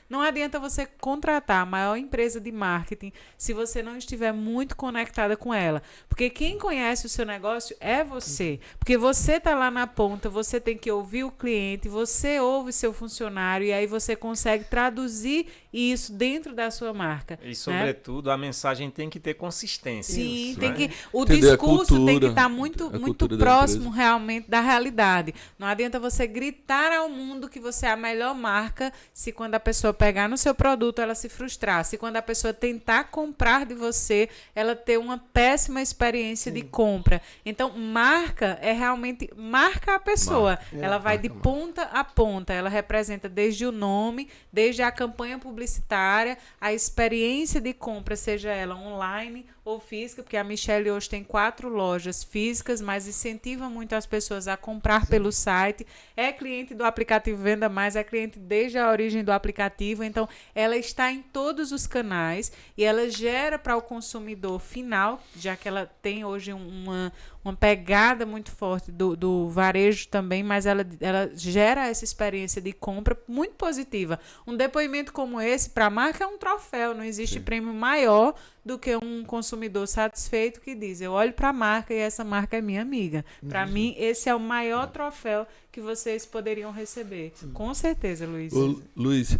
Não adianta você contratar a maior empresa de marketing se você não estiver muito conectada com ela. Porque quem conhece o seu negócio é você. Porque você está lá na ponta, você tem que ouvir o cliente, você ouve seu funcionário e aí você consegue traduzir isso dentro da sua marca. E, sobretudo, a mensagem tem que ter consistência. Sim, isso, tem né? O discurso tem que estar muito próximo realmente da realidade. Não adianta você gritar ao mundo que você é a melhor marca se quando a pessoa pegar no seu produto ela se frustrar. Se quando a pessoa tentar comprar de você, ela ter uma péssima experiência de compra. Então, marca é realmente... Marca a pessoa. Ela vai de ponta a ponta. Ela representa desde o nome, desde a campanha publicitária, a experiência de compra, seja ela online ou física, porque a Michelle hoje tem 4 lojas físicas, mas incentiva muito as pessoas a comprar pelo site. É cliente do aplicativo Venda Mais, é cliente desde a origem do aplicativo, então ela está em todos os canais e ela gera para o consumidor final, já que ela tem hoje uma pegada muito forte do varejo também, mas ela gera essa experiência de compra muito positiva. Um depoimento como esse, para a marca, é um troféu. Não existe prêmio maior do que um consumidor satisfeito que diz: eu olho para a marca e essa marca é minha amiga. Para mim, esse é o maior troféu que vocês poderiam receber. Com certeza, Luiz. Luiz,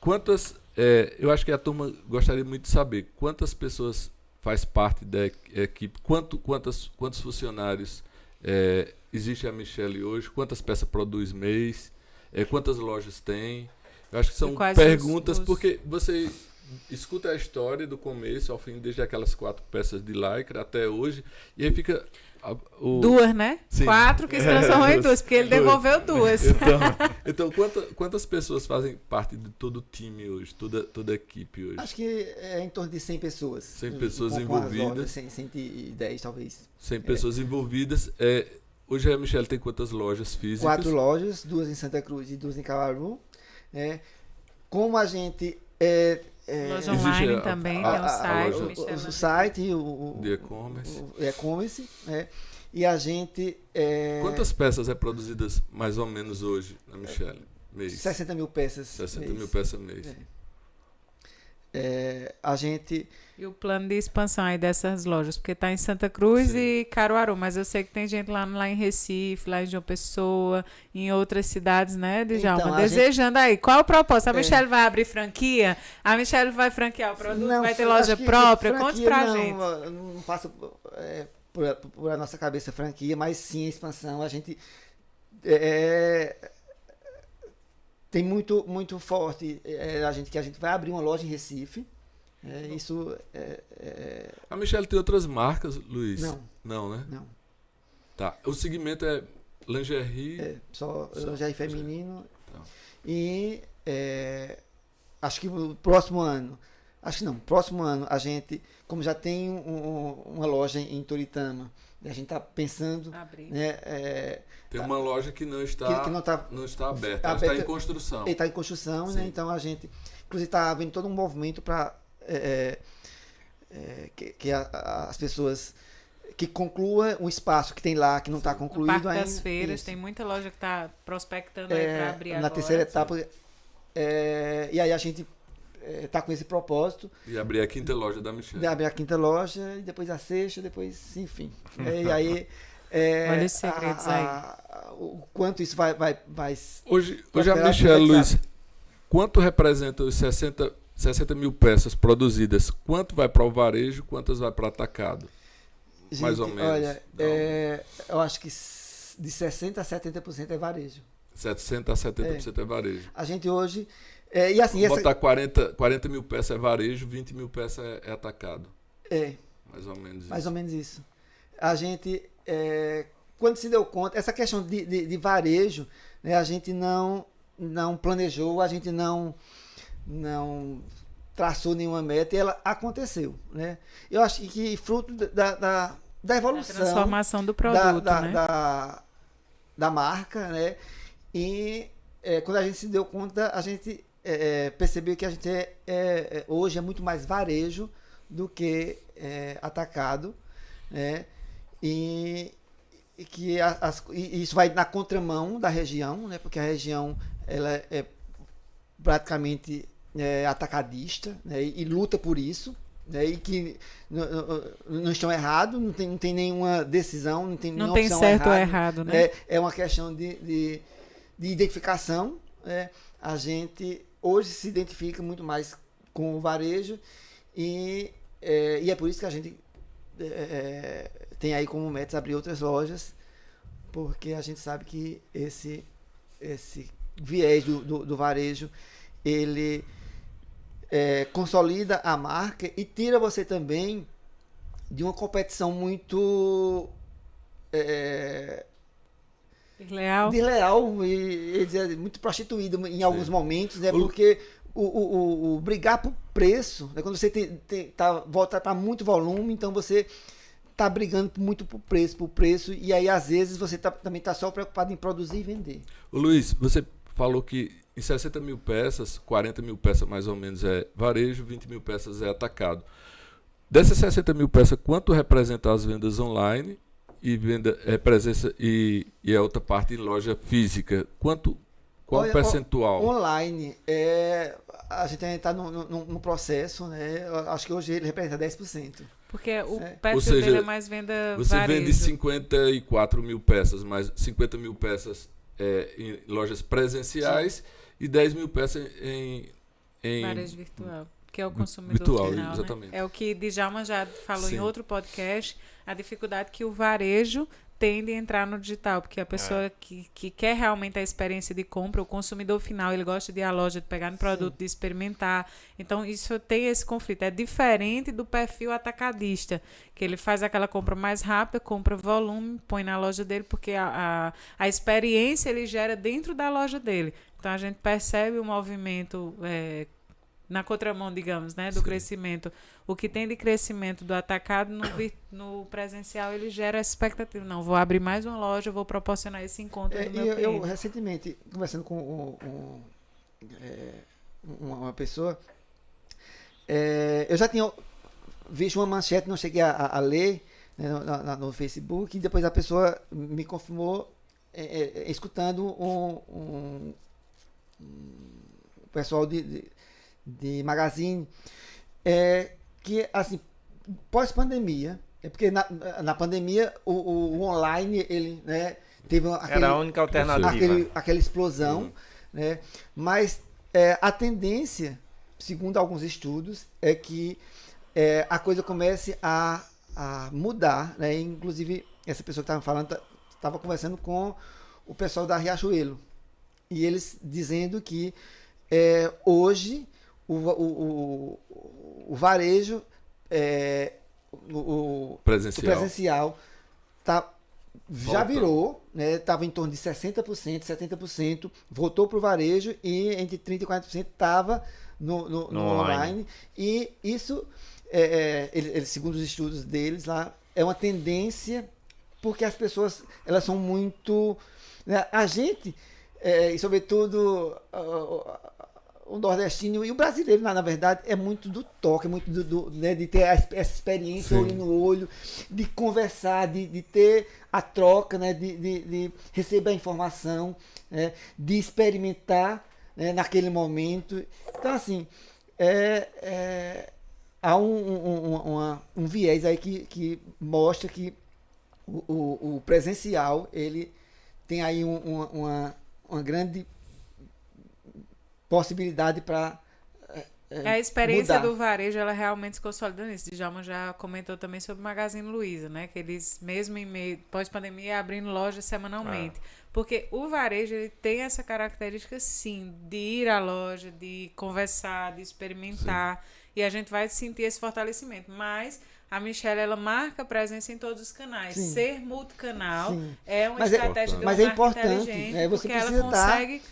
quantas... eu acho que a turma gostaria muito de saber quantas pessoas faz parte da equipe, quantos funcionários existe a Michelle hoje, quantas peças produz mês, quantas lojas tem. Eu acho que são perguntas, porque você escuta a história do começo ao fim, desde aquelas 4 peças de lycra até hoje, e aí fica... 2, né? Sim. 4 que se transformou em 2, porque ele devolveu 2. Então quantas pessoas fazem parte de todo o time hoje, toda a equipe hoje? Acho que é em torno de 100 pessoas. 100 pessoas envolvidas. 110, talvez. 100 pessoas envolvidas. Hoje a Michelle tem quantas lojas físicas? 4 lojas, 2 em Santa Cruz e 2 em Caruaru. Como a gente... loja online também, tem o site. O site, o e-commerce. E a gente... Quantas peças produzidas mais ou menos hoje na Michelle? Mês? 60 mil peças. 60 mil peças mês. A gente... E o plano de expansão aí dessas lojas? Porque está em Santa Cruz e Caruaru, mas eu sei que tem gente lá em Recife, lá em João Pessoa, em outras cidades, né, Djalma? Então, desejando aí. Qual o propósito? A Michelle vai abrir franquia? A Michelle vai franquear o produto? Não, vai ter loja própria? Conte pra gente. Não passa por a nossa cabeça franquia, mas sim a expansão. A gente... tem muito forte que a gente vai abrir uma loja em Recife. A Michelle tem outras marcas, Luiz? Não, né? Não. Tá. O segmento é lingerie? Só lingerie feminino. Tá. E acho que o próximo ano... próximo ano a gente, como já tem uma loja em Toritama, a gente está pensando... Abrir. Tem uma loja que não está aberta, ela está em construção. Está em construção, né? Então a gente... Inclusive está havendo todo um movimento para que as pessoas que conclua um espaço que tem lá, que não está concluído ainda. No Parque das Feiras, tem muita loja que está prospectando aí para abrir agora. Na terceira etapa. E aí a gente está com esse propósito. E abrir a 5ª loja da Michelle. Abrir a 5ª loja, e depois a 6ª, depois, enfim. E aí... olha os segredos aí. O quanto isso vai hoje a Michelle, Luiz, quanto representa os 60 mil peças produzidas? Quanto vai para o varejo, quantas vai para o atacado? Gente, mais ou menos. Olha, eu acho que de 60% a 70% é varejo. 60% a 70% é varejo. A gente hoje... e assim, botar 40 mil peças é varejo, 20 mil peças é atacado. Mais ou menos isso. Mais ou menos isso. A gente... quando se deu conta, essa questão de varejo, né, a gente não planejou, a gente não traçou nenhuma meta e ela aconteceu, né? Eu acho que fruto da evolução, da transformação do produto, né? da marca, né? E quando a gente se deu conta, a gente percebeu que a gente hoje é muito mais varejo do que atacado, né? E que isso vai na contramão da região, né? Porque a região ela é praticamente atacadista, né? E luta por isso, né? E que não estão errados, não tem nenhuma decisão, não tem nenhuma opção certo errada, ou errado, né? É uma questão de identificação, né? A gente hoje se identifica muito mais com o varejo e é por isso que a gente tem aí como meta abrir outras lojas, porque a gente sabe que esse viés do varejo, ele consolida a marca e tira você também de uma competição muito Desleal e muito prostituído em alguns momentos, né? Porque o brigar por preço, né? Quando você volta para muito volume, então você tá brigando muito por preço, e aí às vezes você também tá só preocupado em produzir e vender. Ô Luiz, você falou que em 60 mil peças, 40 mil peças mais ou menos é varejo, 20 mil peças é atacado. Dessas 60 mil peças, quanto representa as vendas online e presença e a outra parte em loja física? Qual o percentual? Online, a gente ainda está num processo, né? Eu acho que hoje ele representa 10%. Porque o perfil dele é mais venda você varejo. Vende 54 mil peças, mais 50 mil peças em lojas presenciais e 10 mil peças em varejo virtual, que é o consumidor virtual, final, exatamente. Né? É o que Djalma já falou em outro podcast, a dificuldade que o varejo tende a entrar no digital, porque a pessoa que quer realmente a experiência de compra, o consumidor final, ele gosta de ir à loja, de pegar no produto, de experimentar. Então, isso tem esse conflito. É diferente do perfil atacadista, que ele faz aquela compra mais rápida, compra volume, põe na loja dele, porque a experiência ele gera dentro da loja dele. Então, a gente percebe o movimento na contramão, digamos, né, do crescimento. O que tem de crescimento do atacado no presencial, ele gera essa expectativa. Não, vou abrir mais uma loja, vou proporcionar esse encontro do meu cliente. Eu, recentemente, conversando com uma pessoa, eu já tinha visto uma manchete, não cheguei a ler, né, no Facebook, e depois a pessoa me confirmou, escutando o pessoal de magazine, que assim, pós-pandemia, porque na pandemia o online ele, né, teve era a única alternativa, aquela explosão, né, mas a tendência, segundo alguns estudos, é que a coisa comece a mudar, né? Inclusive essa pessoa que estava falando estava conversando com o pessoal da Riachuelo, e eles dizendo que hoje o varejo, o presencial já virou, né? Estava em torno de 60%, 70%, voltou para o varejo, e entre 30% e 40% estava no online. E isso, segundo os estudos deles lá, é uma tendência, porque as pessoas elas são muito... Né? A gente, e sobretudo o nordestino e o brasileiro, na verdade, é muito do toque, é muito né, de ter essa experiência, olho no olho, de conversar, de ter a troca, né, de receber a informação, né, de experimentar, né, naquele momento. Então, assim, há um viés aí que mostra que o presencial ele tem aí uma grande possibilidade para a experiência mudar. Do varejo, ela realmente se consolida nisso. Djalma já comentou também sobre o Magazine Luiza, né? Que eles, mesmo em meio pós-pandemia, abrindo lojas semanalmente. Porque o varejo, ele tem essa característica, sim, de ir à loja, de conversar, de experimentar. Sim. E a gente vai sentir esse fortalecimento. Mas a Michelle, ela marca presença em todos os canais. Sim. Ser multicanal é uma estratégia de uma marca inteligente, você porque ela consegue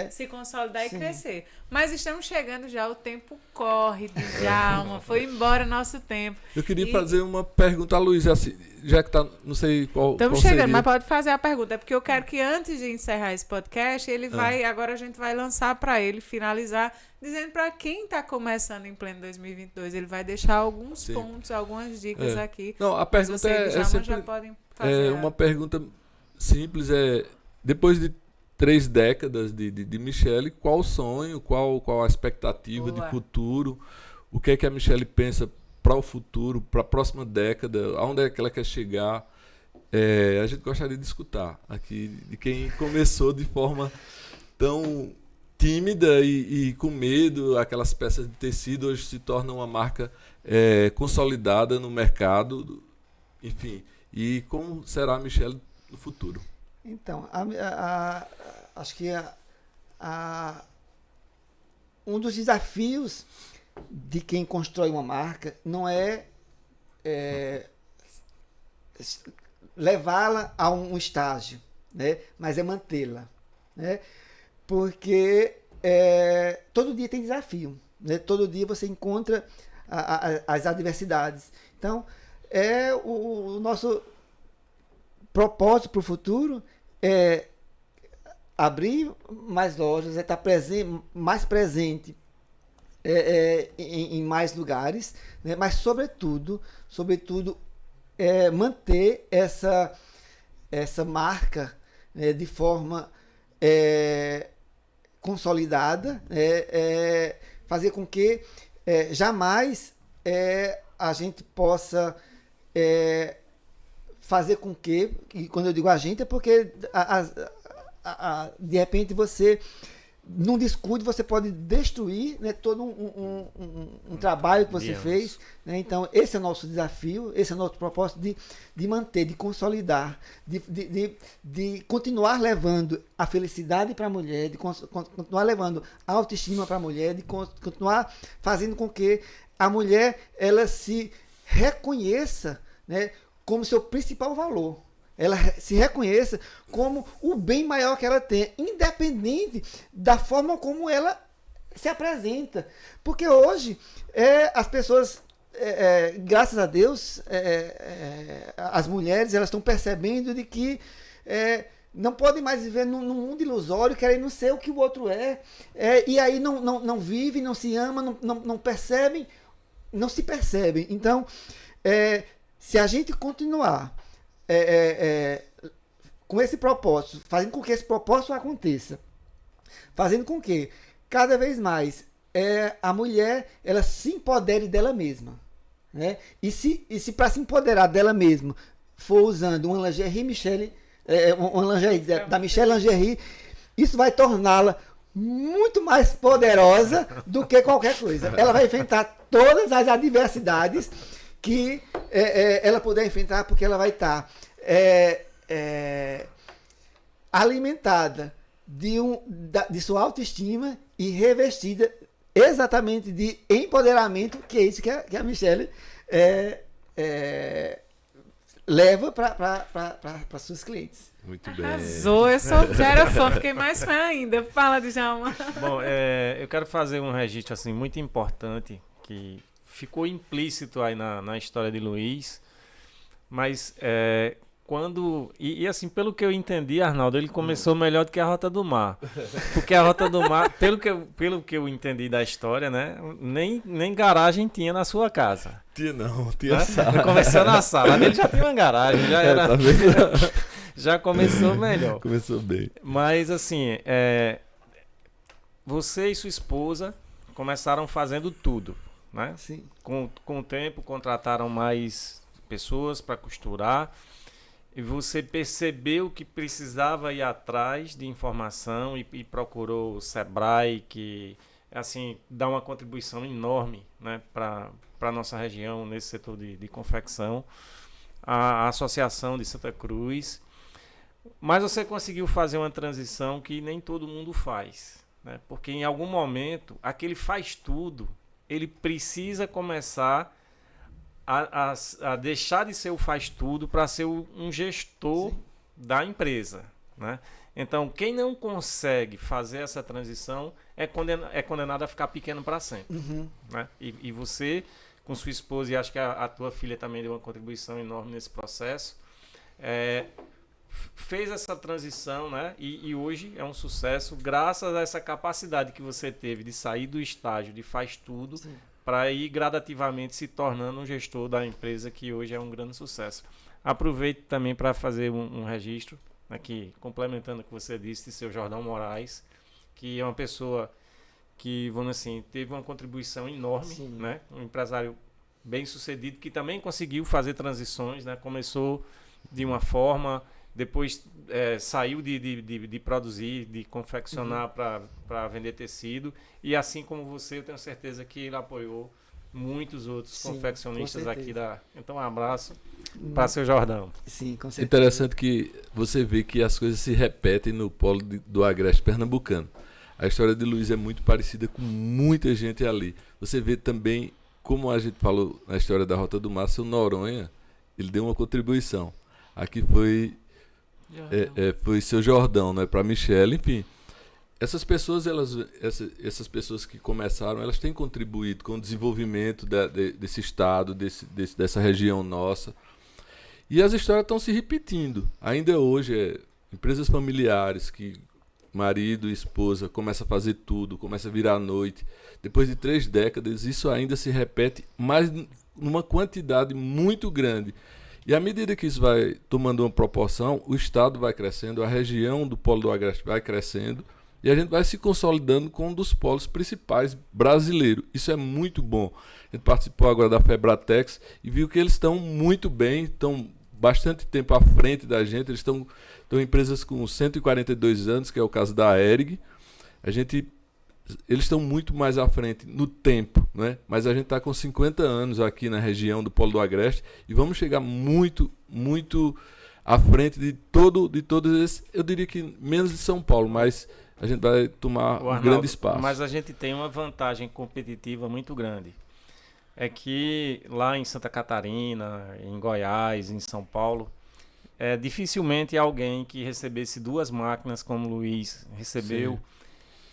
se consolidar e crescer. Mas estamos chegando já, o tempo corre, Djalma, foi embora nosso tempo. Eu queria fazer uma pergunta a Luiz, assim, já que tá, não sei qual estamos chegando, seria. Mas pode fazer a pergunta, é porque eu quero que antes de encerrar esse podcast, ele vai, agora a gente vai lançar para ele, finalizar, dizendo para quem está começando em pleno 2022, ele vai deixar alguns pontos, algumas dicas aqui. Não, a pergunta sempre, já podem fazer uma pergunta simples, depois de 3 décadas de Michelle, qual o sonho, qual a expectativa de futuro, o que é que a Michelle pensa para o futuro, para a próxima década, aonde é que ela quer chegar? A gente gostaria de escutar aqui de quem começou de forma tão tímida e com medo, aquelas peças de tecido hoje se tornam uma marca consolidada no mercado, enfim, e como será a Michelle no futuro? Então, acho que um dos desafios de quem constrói uma marca não é levá-la a um estágio, né? Mas é mantê-la, né? Porque todo dia tem desafio, né? Todo dia você encontra as adversidades. Então, o nosso propósito para o futuro é abrir mais lojas, é estar mais presente em mais lugares, né? Mas sobretudo manter essa marca, né, de forma consolidada, fazer com que jamais a gente possa fazer com que, e quando eu digo a gente é porque de repente você, num descuido, você pode destruir, né, todo um trabalho que você fez, né? Então esse é o nosso desafio, esse é o nosso propósito de manter, de consolidar, de continuar levando a felicidade para a mulher, de continuar levando a autoestima para a mulher, de continuar fazendo com que a mulher ela se reconheça, né, como seu principal valor. Ela se reconheça como o bem maior que ela tem, independente da forma como ela se apresenta. Porque hoje as pessoas, graças a Deus, as mulheres elas estão percebendo de que não podem mais viver num mundo ilusório, querendo ser o que o outro e aí não vivem, não se amam, não percebem, não se percebem. Então, se a gente continuar com esse propósito, fazendo com que esse propósito aconteça, fazendo com que cada vez mais a mulher ela se empodere dela mesma, né? E se para se empoderar dela mesma for usando uma lingerie uma lingerie da Michelle Lingerie, isso vai torná-la muito mais poderosa do que qualquer coisa. Ela vai enfrentar todas as adversidades que ela puder enfrentar, porque ela vai estar alimentada de sua autoestima e revestida exatamente de empoderamento, que é isso que a Michelle leva para seus clientes. Muito bem. Arrasou, eu já era fã, fiquei mais fã ainda. Fala, Djalma. Bom, eu quero fazer um registro assim, muito importante, que ficou implícito aí na história de Luiz, mas quando... E assim, pelo que eu entendi, Arnaldo, ele começou melhor do que a Rota do Mar. Porque a Rota do Mar, pelo que eu entendi da história, né? Nem garagem tinha na sua casa. Tinha não, tinha sala. Ele começou na sala, ele já tinha uma garagem, já era... Tá vendo? Já começou melhor. Começou bem. Mas assim, você e sua esposa começaram fazendo tudo, né? Sim. Com o tempo, contrataram mais pessoas para costurar e você percebeu que precisava ir atrás de informação e procurou o Sebrae, que assim dá uma contribuição enorme, né, para a nossa região nesse setor de confecção, a Associação de Santa Cruz. Mas você conseguiu fazer uma transição que nem todo mundo faz, né? Porque em algum momento aquele faz tudo, ele precisa começar a deixar de ser o faz tudo para ser um gestor, sim, da empresa, né? Então quem não consegue fazer essa transição é condenado a ficar pequeno para sempre, uhum, né? E você com sua esposa, e acho que a tua filha também deu uma contribuição enorme nesse processo, fez essa transição, né? E hoje é um sucesso graças a essa capacidade que você teve de sair do estágio de faz tudo para ir gradativamente se tornando um gestor da empresa, que hoje é um grande sucesso. Aproveito também para fazer um registro aqui, complementando o que você disse de seu Jordão Moraes, que é uma pessoa que, vamos assim, teve uma contribuição enorme, sim, né? Um empresário bem sucedido que também conseguiu fazer transições, né? Começou de uma forma, depois saiu de produzir, de confeccionar, uhum, para vender tecido, e assim como você, eu tenho certeza que ele apoiou muitos outros, sim, confeccionistas aqui Então, um abraço para seu Jordão. Sim, com certeza. Interessante que você vê que as coisas se repetem no polo do Agreste pernambucano. A história de Luiz é muito parecida com muita gente ali. Você vê também, como a gente falou na história da Rota do Mar, seu Noronha, ele deu uma contribuição. Aqui foi foi seu Jordão, né? Para Michele, enfim. Essas pessoas, essas pessoas que começaram, elas têm contribuído com o desenvolvimento desse estado, dessa região nossa. E as histórias estão se repetindo. Ainda hoje, empresas familiares que marido e esposa começam a fazer tudo, começa a virar à noite. Depois de 3 décadas, isso ainda se repete, mas numa quantidade muito grande. E à medida que isso vai tomando uma proporção, o estado vai crescendo, a região do Polo do Agreste vai crescendo, e a gente vai se consolidando com um dos polos principais brasileiros. Isso é muito bom. A gente participou agora da Febratex e viu que eles estão muito bem, estão bastante tempo à frente da gente. Eles estão empresas com 142 anos, que é o caso da ERG. Eles estão muito mais à frente no tempo, né? Mas a gente está com 50 anos aqui na região do Polo do Agreste e vamos chegar muito, muito à frente de todos esses. Eu diria que menos de São Paulo, mas a gente vai tomar um grande espaço. Mas a gente tem uma vantagem competitiva muito grande. É que lá em Santa Catarina, em Goiás, em São Paulo, dificilmente alguém que recebesse 2 máquinas como o Luiz recebeu,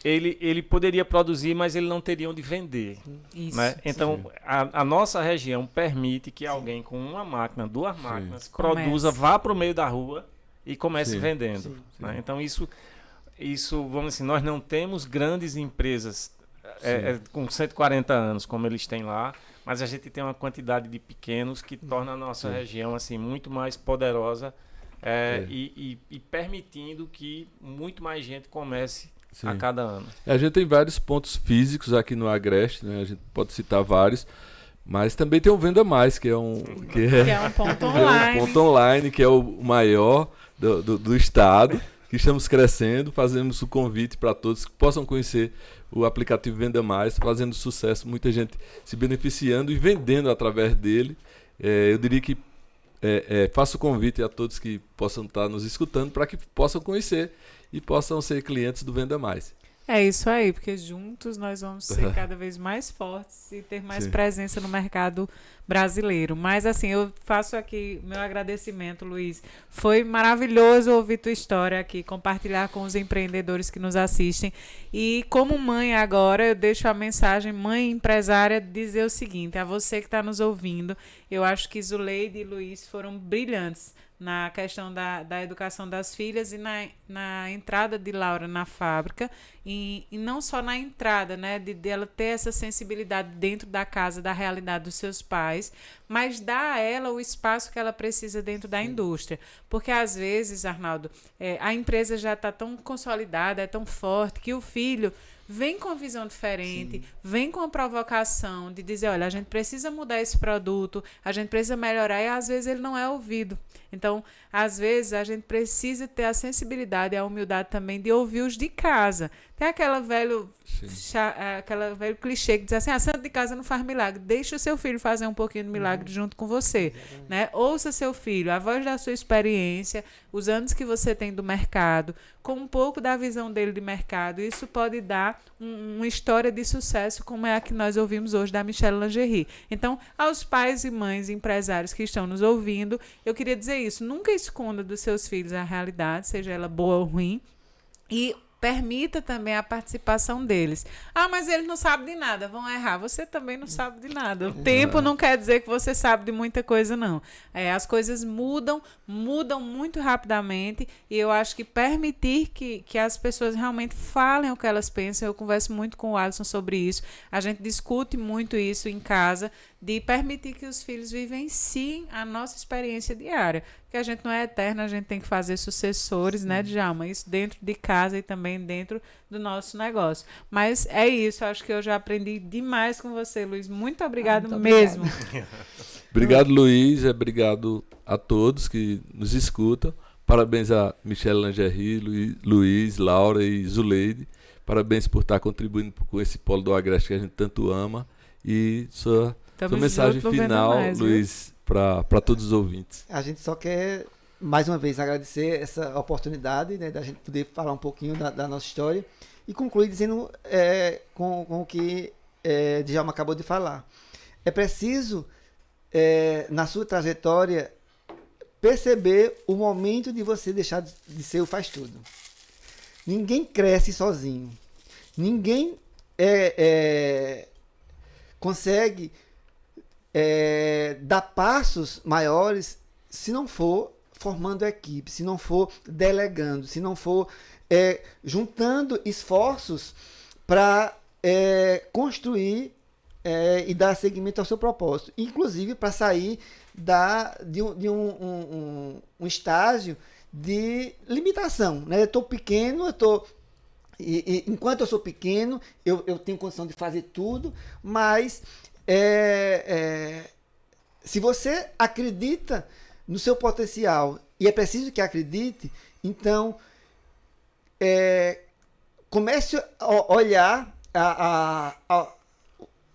ele poderia produzir, mas ele não teria onde vender. Isso, né? Então, a nossa região permite que alguém com 1 máquina, 2 máquinas, produza, vá para o meio da rua e comece vendendo. Né? Então, isso, vamos dizer, nós não temos grandes empresas com 140 anos, como eles têm lá, mas a gente tem uma quantidade de pequenos que torna a nossa região assim, muito mais poderosa e permitindo que muito mais gente comece a cada ano. A gente tem vários pontos físicos aqui no Agreste, né? A gente pode citar vários, mas também tem o Venda Mais, que é um ponto online. Um ponto online, que é o maior do estado, que estamos crescendo, fazemos o convite para todos que possam conhecer o aplicativo Venda Mais, fazendo sucesso, muita gente se beneficiando e vendendo através dele. Eu diria que faço o convite a todos que possam estar nos escutando para que possam conhecer e possam ser clientes do Venda Mais. É isso aí, porque juntos nós vamos ser cada vez mais fortes e ter mais presença no mercado brasileiro. Mas assim, eu faço aqui meu agradecimento, Luiz. Foi maravilhoso ouvir tua história aqui, compartilhar com os empreendedores que nos assistem. E como mãe agora, eu deixo a mensagem, mãe empresária, dizer o seguinte, a você que está nos ouvindo, eu acho que Zuleide e Luiz foram brilhantes na questão da educação das filhas e na entrada de Laura na fábrica e não só na entrada, né, de ela ter essa sensibilidade dentro da casa, da realidade dos seus pais, mas dar a ela o espaço que ela precisa dentro da indústria, porque às vezes, Arnaldo, a empresa já está tão consolidada, é tão forte que o filho vem com uma visão diferente, vem com a provocação de dizer, olha, a gente precisa mudar esse produto, a gente precisa melhorar, e às vezes ele não é ouvido. Então, às vezes, a gente precisa ter a sensibilidade e a humildade também de ouvir os de casa. Tem aquela velho clichê que diz assim, santo de casa não faz milagre. Deixa o seu filho fazer um pouquinho de milagre junto com você. Né? Ouça seu filho, a voz da sua experiência, os anos que você tem do mercado, com um pouco da visão dele de mercado. Isso pode dar uma história de sucesso como é a que nós ouvimos hoje da Michele Lingerie. Então, aos pais e mães empresários que estão nos ouvindo, eu queria dizer isso. Nunca esconda dos seus filhos a realidade, seja ela boa ou ruim, e permita também a participação deles. Mas eles não sabem de nada, vão errar. Você também não sabe de nada. O tempo não quer dizer que você sabe de muita coisa, não. As coisas mudam muito rapidamente, e eu acho que permitir que as pessoas realmente falem o que elas pensam. Eu converso muito com o Alisson sobre isso. A gente discute muito isso em casa, de permitir que os filhos vivenciem a nossa experiência diária. Porque a gente não é eterna, a gente tem que fazer sucessores, né, Djalma? Isso dentro de casa e também dentro do nosso negócio. Mas é isso, acho que eu já aprendi demais com você, Luiz. Muito obrigado mesmo. Obrigado, Luiz. Obrigado a todos que nos escutam. Parabéns a Michele Lingerie, Luiz, Laura e Zuleide. Parabéns por estar contribuindo com esse Polo do Agreste que a gente tanto ama. E sua mensagem final, Luiz, para todos os ouvintes. A gente só quer, mais uma vez, agradecer essa oportunidade, né, da gente poder falar um pouquinho da nossa história e concluir dizendo com o que Djalma acabou de falar. É preciso, na sua trajetória, perceber o momento de você deixar de ser o faz tudo. Ninguém cresce sozinho. Ninguém consegue dar passos maiores se não for formando equipe, se não for delegando, se não for juntando esforços para construir e dar seguimento ao seu propósito. Inclusive para sair de um estágio de limitação. Né? Eu estou pequeno, enquanto eu sou pequeno, eu tenho condição de fazer tudo, mas se você acredita no seu potencial, e é preciso que acredite, então comece a olhar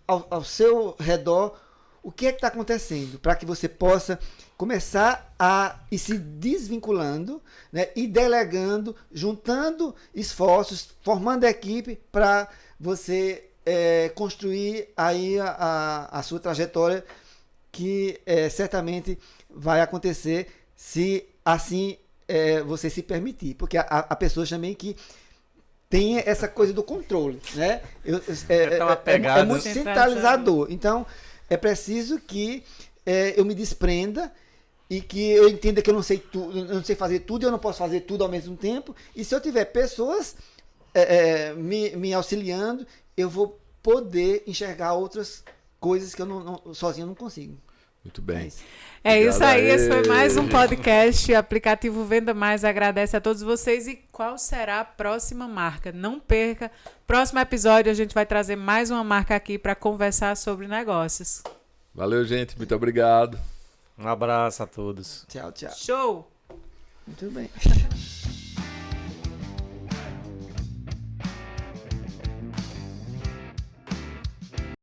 ao seu redor o que é que está acontecendo, para que você possa começar a ir se desvinculando, né, e delegando, juntando esforços, formando equipe para você construir aí a sua trajetória, que certamente vai acontecer se assim você se permitir, porque há pessoas também que têm essa coisa do controle, né? É muito centralizador. Então é preciso que eu me desprenda e que eu entenda que eu não sei tudo, eu não sei fazer tudo, eu não posso fazer tudo ao mesmo tempo. E se eu tiver pessoas me auxiliando, eu vou poder enxergar outras coisas que eu sozinho não consigo. Muito bem. É isso aí, esse foi mais um podcast. O aplicativo Venda Mais agradece a todos vocês. E qual será a próxima marca? Não perca. Próximo episódio a gente vai trazer mais uma marca aqui para conversar sobre negócios. Valeu, gente. Muito obrigado. Um abraço a todos. Tchau, tchau. Show! Muito bem.